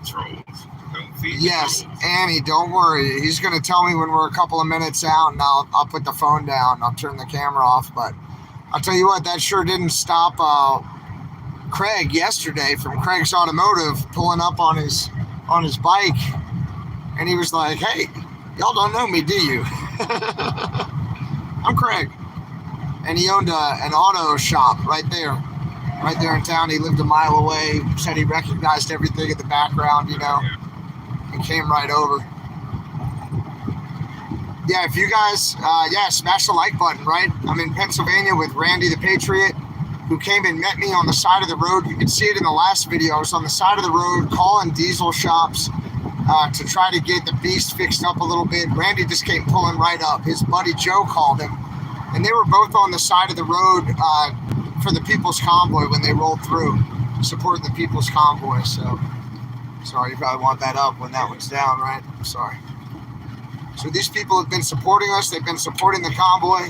Trolls. Don't feed the Yes, trolls. Annie, don't worry. He's going to tell me when we're a couple of minutes out, and I'll put the phone down. I'll turn the camera off. But I'll tell you what, that sure didn't stop Craig yesterday from Craig's Automotive pulling up on his bike, and he was like, "Hey, y'all don't know me, do you?" I'm Craig, and he owned an auto shop right there in town. He lived a mile away. Said he recognized everything in the background, you know. Yeah. And came right over. Yeah, if you guys, smash the like button, right? I'm in Pennsylvania with Randy the Patriot, who came and met me on the side of the road. You can see it in the last video. I was on the side of the road calling diesel shops to try to get the beast fixed up a little bit. Randy just came pulling right up. His buddy Joe called him, and they were both on the side of the road for the People's Convoy when they rolled through, supporting the People's Convoy. So, sorry, you probably want that up when that one's down, right? I'm sorry. So these people have been supporting us. They've been supporting the convoy.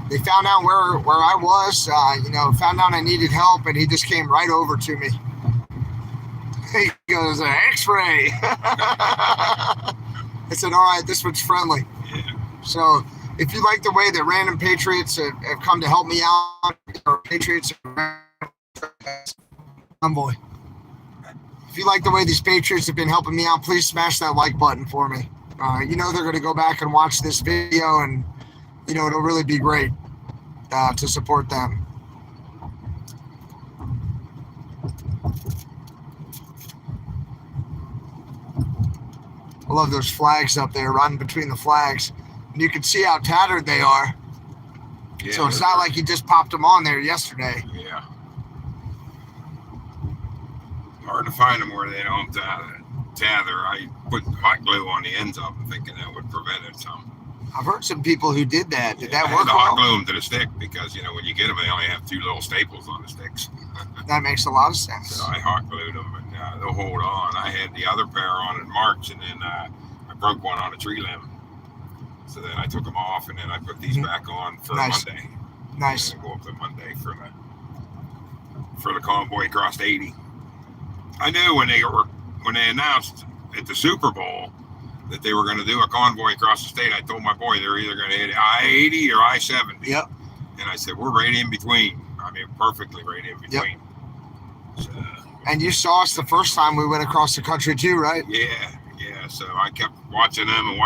They found out where I was, found out I needed help, and he just came right over to me. He goes, X-ray. I said, all right, this one's friendly. Yeah. So if you like the way that random patriots have come to help me out, or patriots convoy. If you like the way these patriots have been helping me out, please smash that like button for me. They're going to go back and watch this video and it'll really be great to support them. I love those flags up there running between the flags. And you can see how tattered they are. Yeah, So it's not like he just popped them on there yesterday. Yeah. Hard to find them where they don't tether. I put hot glue on the ends of them, thinking that would prevent it some. I've heard some people who did that. Did I that had work to hot well? glue them to the stick because, when you get them, they only have 2 little staples on the sticks. That makes a lot of sense. So I hot glued them, and they'll hold on. I had the other pair on in March, and then I broke one on a tree limb. So then I took them off, and then I put these back on for Nice. Monday. Nice. And go up to Monday for the convoy across 80. I knew when they announced at the Super Bowl that they were going to do a convoy across the state. I told my boy they're either going to hit I-80 or I-70. Yep. And I said, we're right in between. I mean, perfectly right in between. So, And you saw us the first time we went across the country too, right? yeah. So I kept watching them. And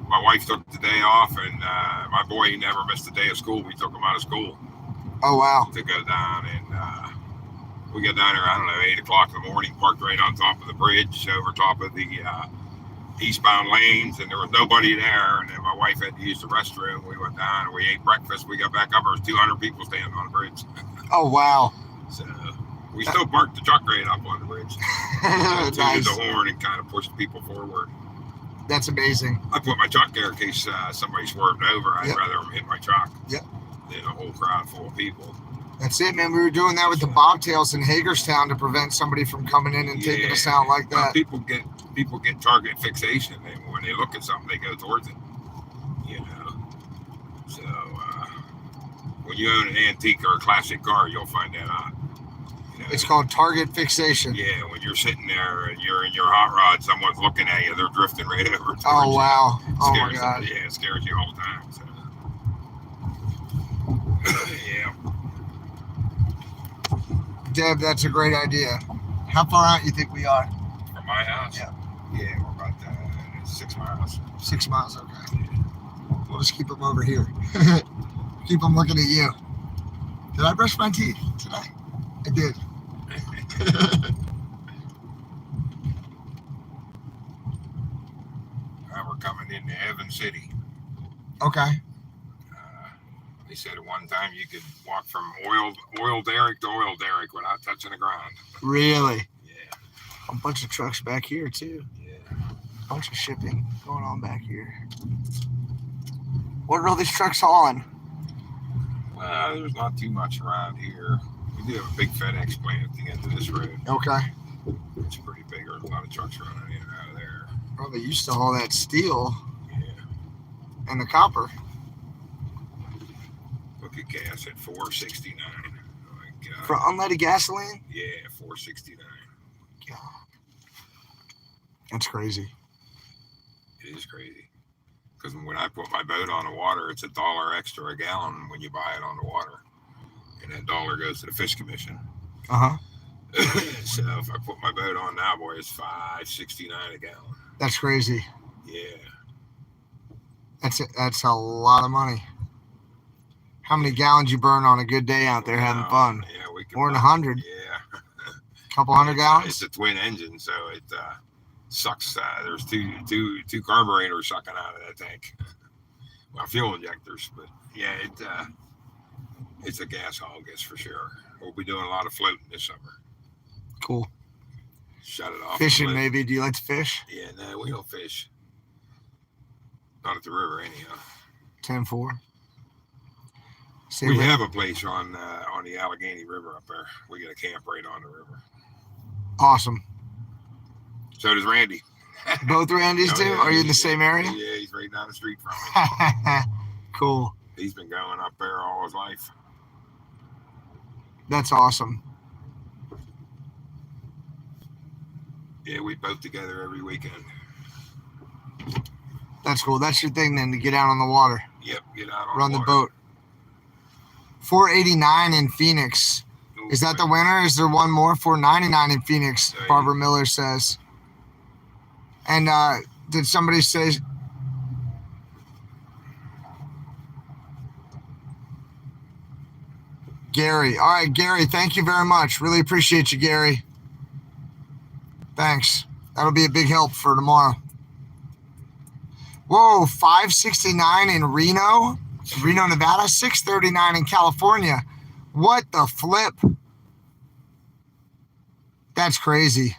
my wife took the day off, and my boy never missed a day of school. We took him out of school Oh, wow. to go down, and we got down there, I don't know, 8 o'clock in the morning, parked right on top of the bridge, over top of the eastbound lanes, and there was nobody there. And then my wife had to use the restroom. We went down and we ate breakfast. We got back up, there was 200 people standing on the bridge. Oh, wow. So we still parked the truck right up on the bridge. Tooted Nice. the horn and kind of pushed people forward. That's amazing. I put my truck there in case somebody swerved over. I'd Yep. rather them hit my truck Yep. than a whole crowd full of people. That's it, man. We were doing that with the bobtails in Hagerstown to prevent somebody from coming in and taking us out like that. People get target fixation. When they look at something, they go towards it. So when you own an antique or a classic car, you'll find that out. It's called target fixation. Yeah, when you're sitting there and you're in your hot rod, someone's looking at you, they're drifting right over towards Oh, you. wow. Oh, my Scares God. them. Yeah, it scares you all the time. So. Yeah. Deb, that's a great idea. How far out you think we are? From my house? Yeah. Yeah, we're about 6 miles. 6 miles, okay. We'll just keep them over here. Keep them looking at you. Did I brush my teeth today? I did. We're coming into Evans City. Okay. They said at one time you could walk from oil derrick to oil derrick without touching the ground. Really? Yeah. A bunch of trucks back here, too. Yeah. A bunch of shipping going on back here. What are all these trucks hauling? Well, there's not too much around here. We do have a big FedEx plant at the end of this road. Okay. It's pretty big. There's a lot of trucks running in and out of there. Probably used to haul that steel Yeah. and the copper. Look at gas at $4.69. Oh my God. For unleaded gasoline? Yeah, $4.69. God. That's crazy. It is crazy. Because when I put my boat on the water, it's $1 extra a gallon when you buy it on the water. And that dollar goes to the fish commission. Uh-huh. So if I put my boat on now, boy, it's $5.69 a gallon. That's crazy. Yeah. That's a lot of money. How many gallons you burn on a good day out there having fun? Yeah, we can. More than 100. Yeah. Couple hundred It's gallons? a twin engine, so it sucks. There's two carburetors sucking out of that tank. Well, fuel injectors, but yeah, it's a gas hog, that's for sure. We'll be doing a lot of floating this summer. Cool. Shut it off. Fishing, maybe. Do you like to fish? Yeah, no, we don't fish. Not at the river, anyhow. 10-4. We have a place on the Allegheny River up there. We got a camp right on the river. Awesome. So does Randy. Both Randys Oh, too? yeah, Are you in the same area? Yeah, he's right down the street from me. Cool. He's been going up there all his life. That's awesome. Yeah, we boat together every weekend. That's cool. That's your thing then, to get out on the water. Yep, get out on Run the water. boat. 489 in Phoenix. Ooh, Is that the winner? Is there one more? 499 in Phoenix, There you Barbara Miller says. And did somebody say Gary. All right, Gary, thank you very much. Really appreciate you, Gary. Thanks. That'll be a big help for tomorrow. Whoa, 569 in Reno, Nevada, 639 in California. What the flip? That's crazy.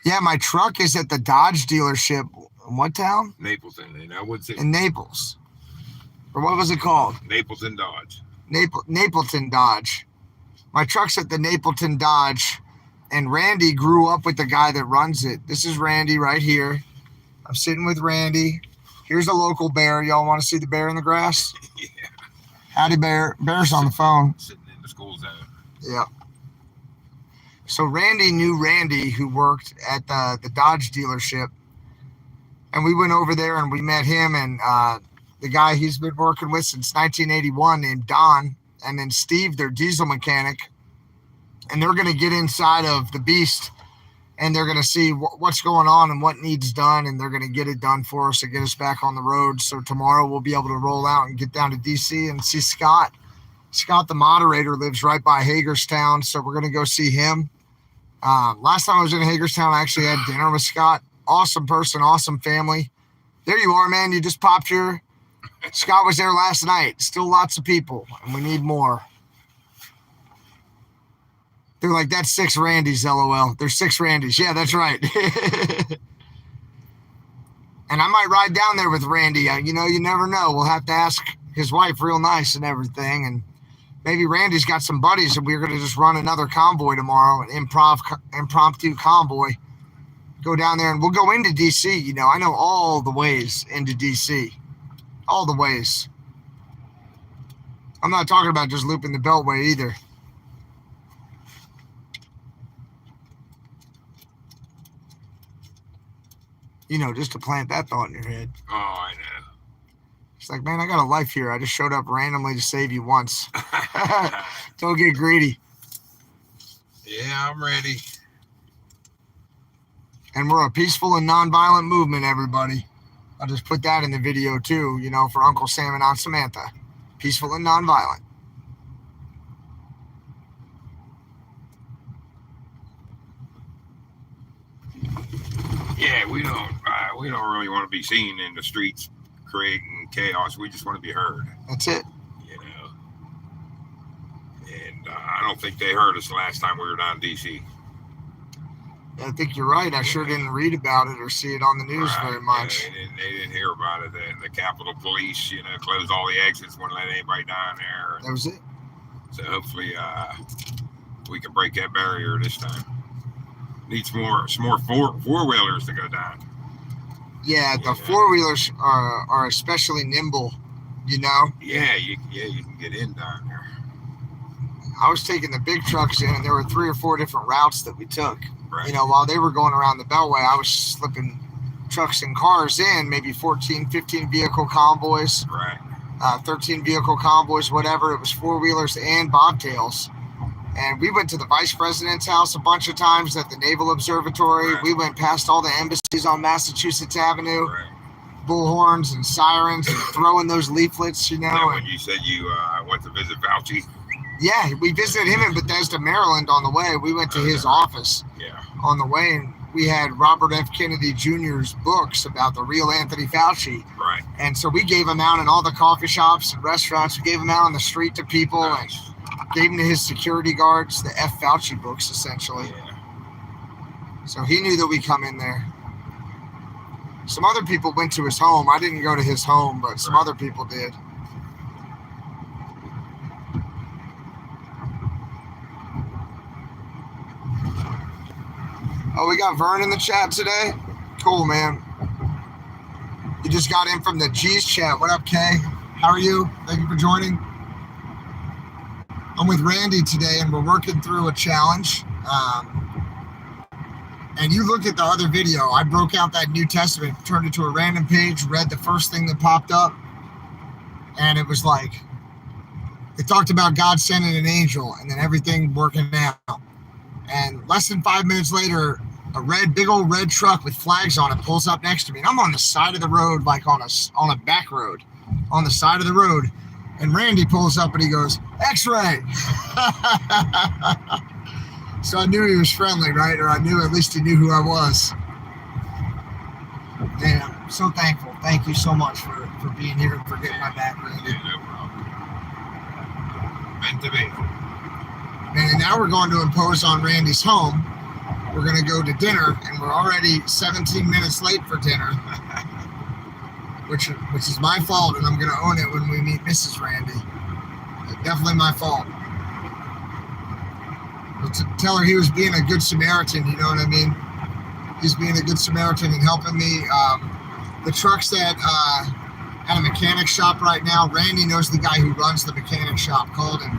Yeah, my truck is at the Dodge dealership. In what town? Napleton, and I would say In Naples. Or what was it called? Napleton Dodge. Napleton Dodge. My truck's at the Napleton Dodge, and Randy grew up with the guy that runs it. This is Randy right here. I'm sitting with Randy. Here's a local bear. Y'all want to see the bear in the grass? Yeah. Howdy, bear. Bear's on the phone. Sitting in the school zone. Yeah. So Randy knew Randy, who worked at the Dodge dealership. And we went over there and we met him and the guy he's been working with since 1981 named Don. And then Steve, their diesel mechanic. And they're going to get inside of the beast and they're going to see what's going on and what needs done. And they're going to get it done for us to get us back on the road. So tomorrow we'll be able to roll out and get down to DC and see Scott. Scott, the moderator, lives right by Hagerstown. So we're going to go see him. Last time I was in Hagerstown, I actually had dinner with Scott. Awesome person, awesome family. There you are, man. You just popped here. Scott was there last night. Still lots of people, and we need more. They're like, that's 6 Randys, LOL. There's 6 Randys. Yeah, that's right. And I might ride down there with Randy. You never know. We'll have to ask his wife real nice and everything. And maybe Randy's got some buddies, and we're going to just run another convoy tomorrow, an impromptu convoy. Go down there, and we'll go into D.C. I know all the ways into D.C. All the ways. I'm not talking about just looping the Beltway either. Just to plant that thought in your head. Oh, I know. It's like, man, I got a life here. I just showed up randomly to save you once. Don't get greedy. Yeah, I'm ready. And we're a peaceful and nonviolent movement, everybody. I'll just put that in the video too, for Uncle Sam and Aunt Samantha. Peaceful and nonviolent. Yeah, we don't really want to be seen in the streets creating chaos. We just want to be heard. That's it. And I don't think they heard us the last time we were down in D.C. I think you're right. I sure didn't read about it or see it on the news very much. Yeah, they didn't hear about it. The Capitol Police, closed all the exits, wouldn't let anybody down there. That was it. So hopefully we can break that barrier this time. Need some more four-wheelers to go down. Yeah, the four-wheelers are especially nimble, Yeah, you can get in down there. I was taking the big trucks in, and there were 3 or 4 different routes that we took. Right. While they were going around the Beltway, I was slipping trucks and cars in, maybe 14, 15 vehicle convoys, Right. 13 vehicle convoys, whatever. It was 4-wheelers and bobtails. And we went to the vice president's house a bunch of times at the Naval Observatory. Right. We went past all the embassies on Massachusetts Avenue, Right. bullhorns and sirens, and throwing those leaflets, And when you said you went to visit Fauci. Yeah, we visited him in Bethesda, Maryland on the way. We went to his office Yeah. on the way, and we had Robert F. Kennedy Jr.'s books about the real Anthony Fauci. Right. And so we gave them out in all the coffee shops and restaurants. We gave them out on the street to people Nice. and gave them to his security guards, the F. Fauci books, essentially. Yeah. So he knew that we come in there. Some other people went to his home. I didn't go to his home, but some other people did. Oh, we got Vern in the chat today? Cool, man. You just got in from the G's chat. What up, Kay? How are you? Thank you for joining. I'm with Randy today, and we're working through a challenge. And you look at the other video. I broke out that New Testament, turned it to a random page, read the first thing that popped up, and it was like, it talked about God sending an angel and then everything working out. And less than 5 minutes later, a big old red truck with flags on it pulls up next to me. And I'm on the side of the road, like on a back road, on the side of the road. And Randy pulls up and he goes, X-ray. So I knew he was friendly, right? Or I knew at least he knew who I was. And I'm so thankful. Thank you so much for being here and for getting my back, Randy. Yeah, no problem. Meant to be. And now we're going to impose on Randy's home. We're going to go to dinner, and we're already 17 minutes late for dinner, which is my fault, and I'm going to own it when we meet Mrs. Randy. Definitely my fault. But to tell her he was being a good Samaritan, you know what I mean? He's being a good Samaritan and helping me. The truck's at a mechanic shop right now. Randy knows the guy who runs the mechanic shop, called him.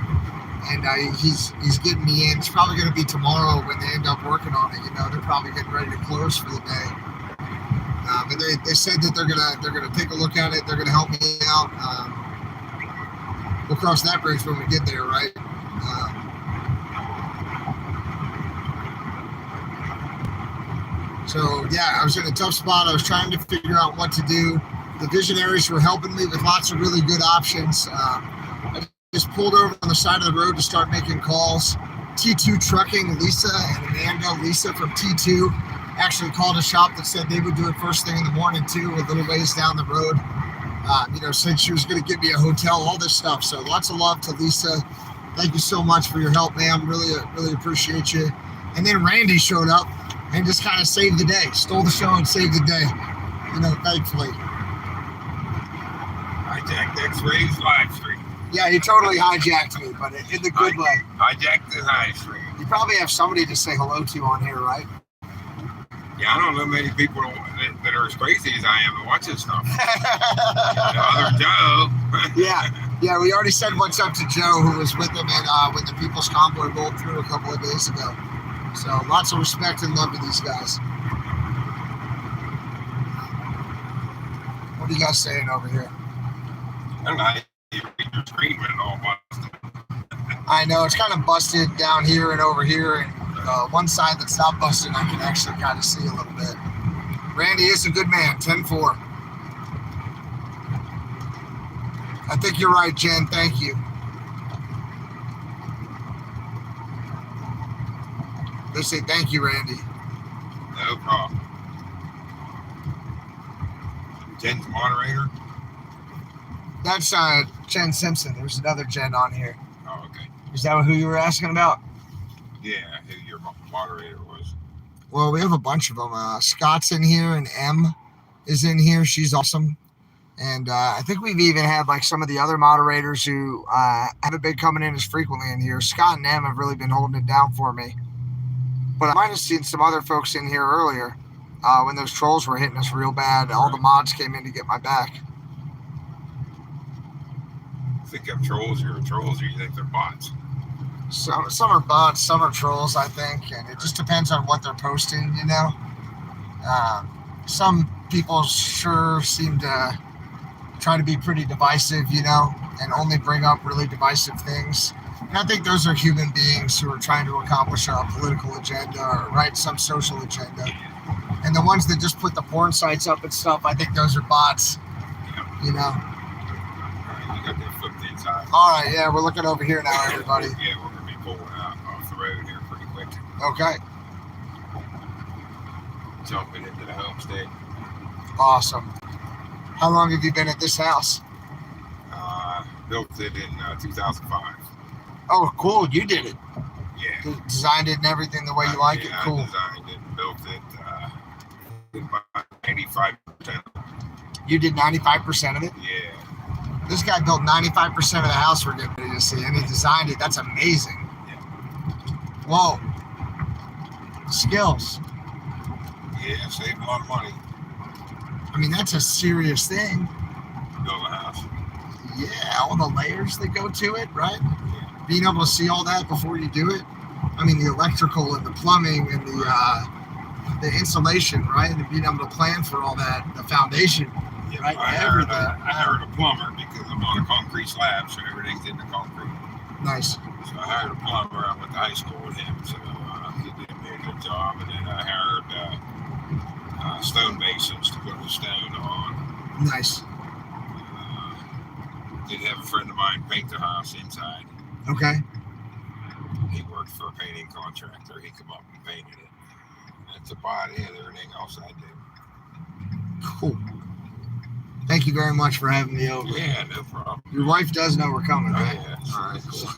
And he's getting me in. It's probably going to be tomorrow when they end up working on it. You know, they're probably getting ready to close for the day. But they said that they're gonna take a look at it. They're gonna help me out. We'll cross that bridge when we get there, right? So yeah, I was in a tough spot. I was trying to figure out what to do. The visionaries were helping me with lots of really good options. I just pulled over on the side of the road to start making calls. T2 Trucking, Lisa and Amanda. Lisa from T2 actually called a shop that said they would do it first thing in the morning too, a little ways down the road. Said she was going to give me a hotel, all this stuff. So lots of love to Lisa. Thank you so much for your help, ma'am. Really appreciate you. And then Randy showed up and just kind of saved the day, stole the show and saved the day. You know, thankfully. Hijacked X-Ray's live stream. Yeah, he totally hijacked me, but in the good way. Hijacked the live stream. You probably have somebody to say hello to on here, right? Yeah, I don't know many people that are as crazy as I am to watch this stuff. Other Joe. Yeah, we already said what's up to Joe, who was with him when the People's Convoy rolled through a couple of days ago. So lots of respect and love to these guys. What are you guys saying over here? I'm not even reading your screen when it all busted. I know, it's kind of busted down here and over here, and one side that's not busted, I can actually kind of see a little bit. Randy is a good man, 10-4. I think you're right, Jen. Thank you. They say thank you, Randy. No problem. Jen's moderator? That's Jen Simpson. There's another Jen on here. Oh, okay. Is that who you were asking about? Yeah, who your moderator was. Well, we have a bunch of them. Scott's in here, and M is in here. She's awesome. And I think we've even had like some of the other moderators who haven't been coming in as frequently in here. Scott and M have really been holding it down for me. But I might have seen some other folks in here earlier when those trolls were hitting us real bad. All the mods came in to get my back. You think I'm trolls or you think they're bots? Some are bots, some are trolls, I think. And it just depends on what they're posting, you know. Some people sure seem to try to be pretty divisive, you know, and only bring up really divisive things. And I think those are human beings who are trying to accomplish a political agenda or write some social agenda. And the ones that just put the porn sites up and stuff, I think those are bots, you know. You got that flipped inside. All right, yeah, we're looking over here now, everybody. Yeah, we're going to be pulling out off the road here pretty quick. Okay, Jumping into the homestead. awesome. How long have you been at this house? Built it in 2005. Oh, cool, you did it. Yeah. Designed it and everything the way you like it. Cool. I designed it and built it. Did about 85%. You did 95% of it? Yeah. This guy built 95% of the house we're getting ready to see, and he designed it. That's amazing. Yeah. Whoa. Skills. Yeah, saved a lot of money. I mean, that's a serious thing. Build a house. Yeah, all the layers that go to it, right? Being able to see all that before you do it. I mean, the electrical and the plumbing and the insulation, right? And being able to plan for all that, the foundation, Yeah, right? I Everything. hired a plumber because I'm on a concrete slab, so everything's in the concrete. Nice. So I hired a plumber. I went to high school with him, so he did a good job. And then I hired stone masons to put the stone on. Nice. did have a friend of mine paint the house inside. Okay. He worked for a painting contractor. He come up and painted it. That's about it. Everything else I did. Cool. Thank you very much for having me over. Yeah, no problem. Your wife does know we're coming, Oh, right? yeah. All right, cool.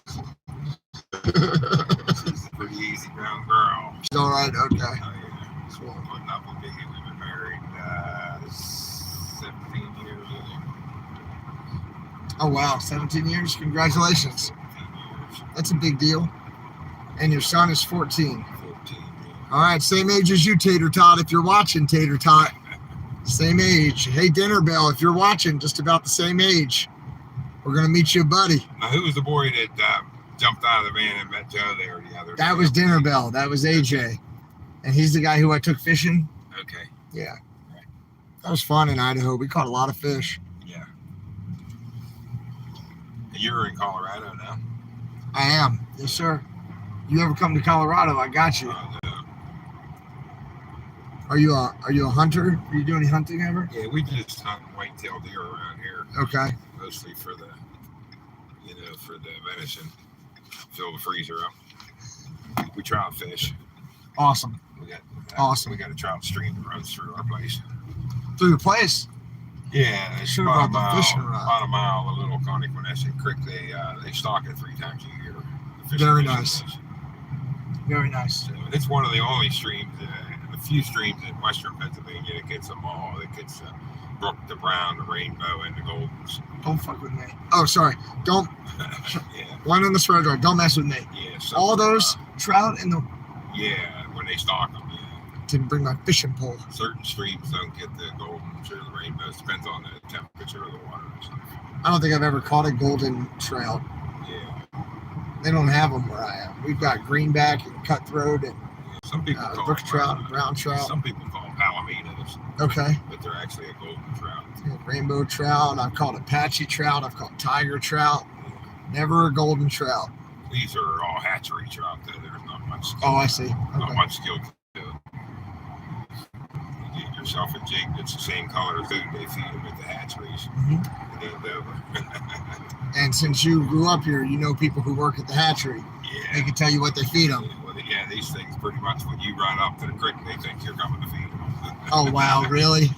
She's a pretty easy ground girl. She's all right. Okay. Oh, yeah. Cool. Putting up with me. We've been married 17 years, I think. Oh wow, 17 years. Congratulations. 17 years. That's a big deal. And your son is 14. 14 years. All right, same age as you, Tater Tot. If you're watching, Tater Tot, same age. Hey, Dinner Bell, if you're watching, just about the same age. We're gonna meet you, buddy. Now, who was the boy that jumped out of the van and met Joe there the other day? That was Dinner Bell. That was AJ, and he's the guy who I took fishing. Okay. Yeah, that was fun in Idaho. We caught a lot of fish. Yeah. And you're in Colorado now? I am. Yes, sir. You ever come to Colorado? I got you. Are you a hunter? Are you doing any hunting ever? Yeah, we just hunt white-tailed deer around here. Okay. Mostly for the, for the venison. Fill the freezer up. We trout fish. Awesome. We got Awesome. We got a trout stream that runs through our place. Through your place? Yeah, it's Should've about brought the fishing rod. about a mile. The little Convoy Creek. They stock it 3 times a year. The fishing Very business nice. does. Very nice. So it's one of the only streams, the few streams in western Pennsylvania that gets them all. That gets the brook, the brown, the rainbow, and the goldens. Don't fuck with me. Oh, sorry. Don't. Yeah, One in the spread jar. Don't mess with me. yeah. So, All those trout in the yeah, when they stock them, yeah. didn't bring my fishing pole. Certain streams don't get the goldens or the rainbows. Depends on the temperature of the water and stuff. I don't think I've ever caught a golden trout. Yeah. They don't have them where I am. We've got greenback and cutthroat and Some people call brook them, trout and brown trout. Some people call them palominos, Okay. but they're actually a golden trout. Rainbow trout. I've caught Apache trout. I've caught tiger trout. Never a golden trout. These are all hatchery trout, though. There's not much skill. Oh, I see. Not Okay. much skill to it. You get yourself a jig that's the same color food they feed them at the hatcheries. Mhm. It ain't over. And since you grew up here, you know people who work at the hatchery. They Yeah. can tell you what they feed them. Well, yeah, these things pretty much when you run up to the creek, they think you're coming to feed them. Oh, wow. Really?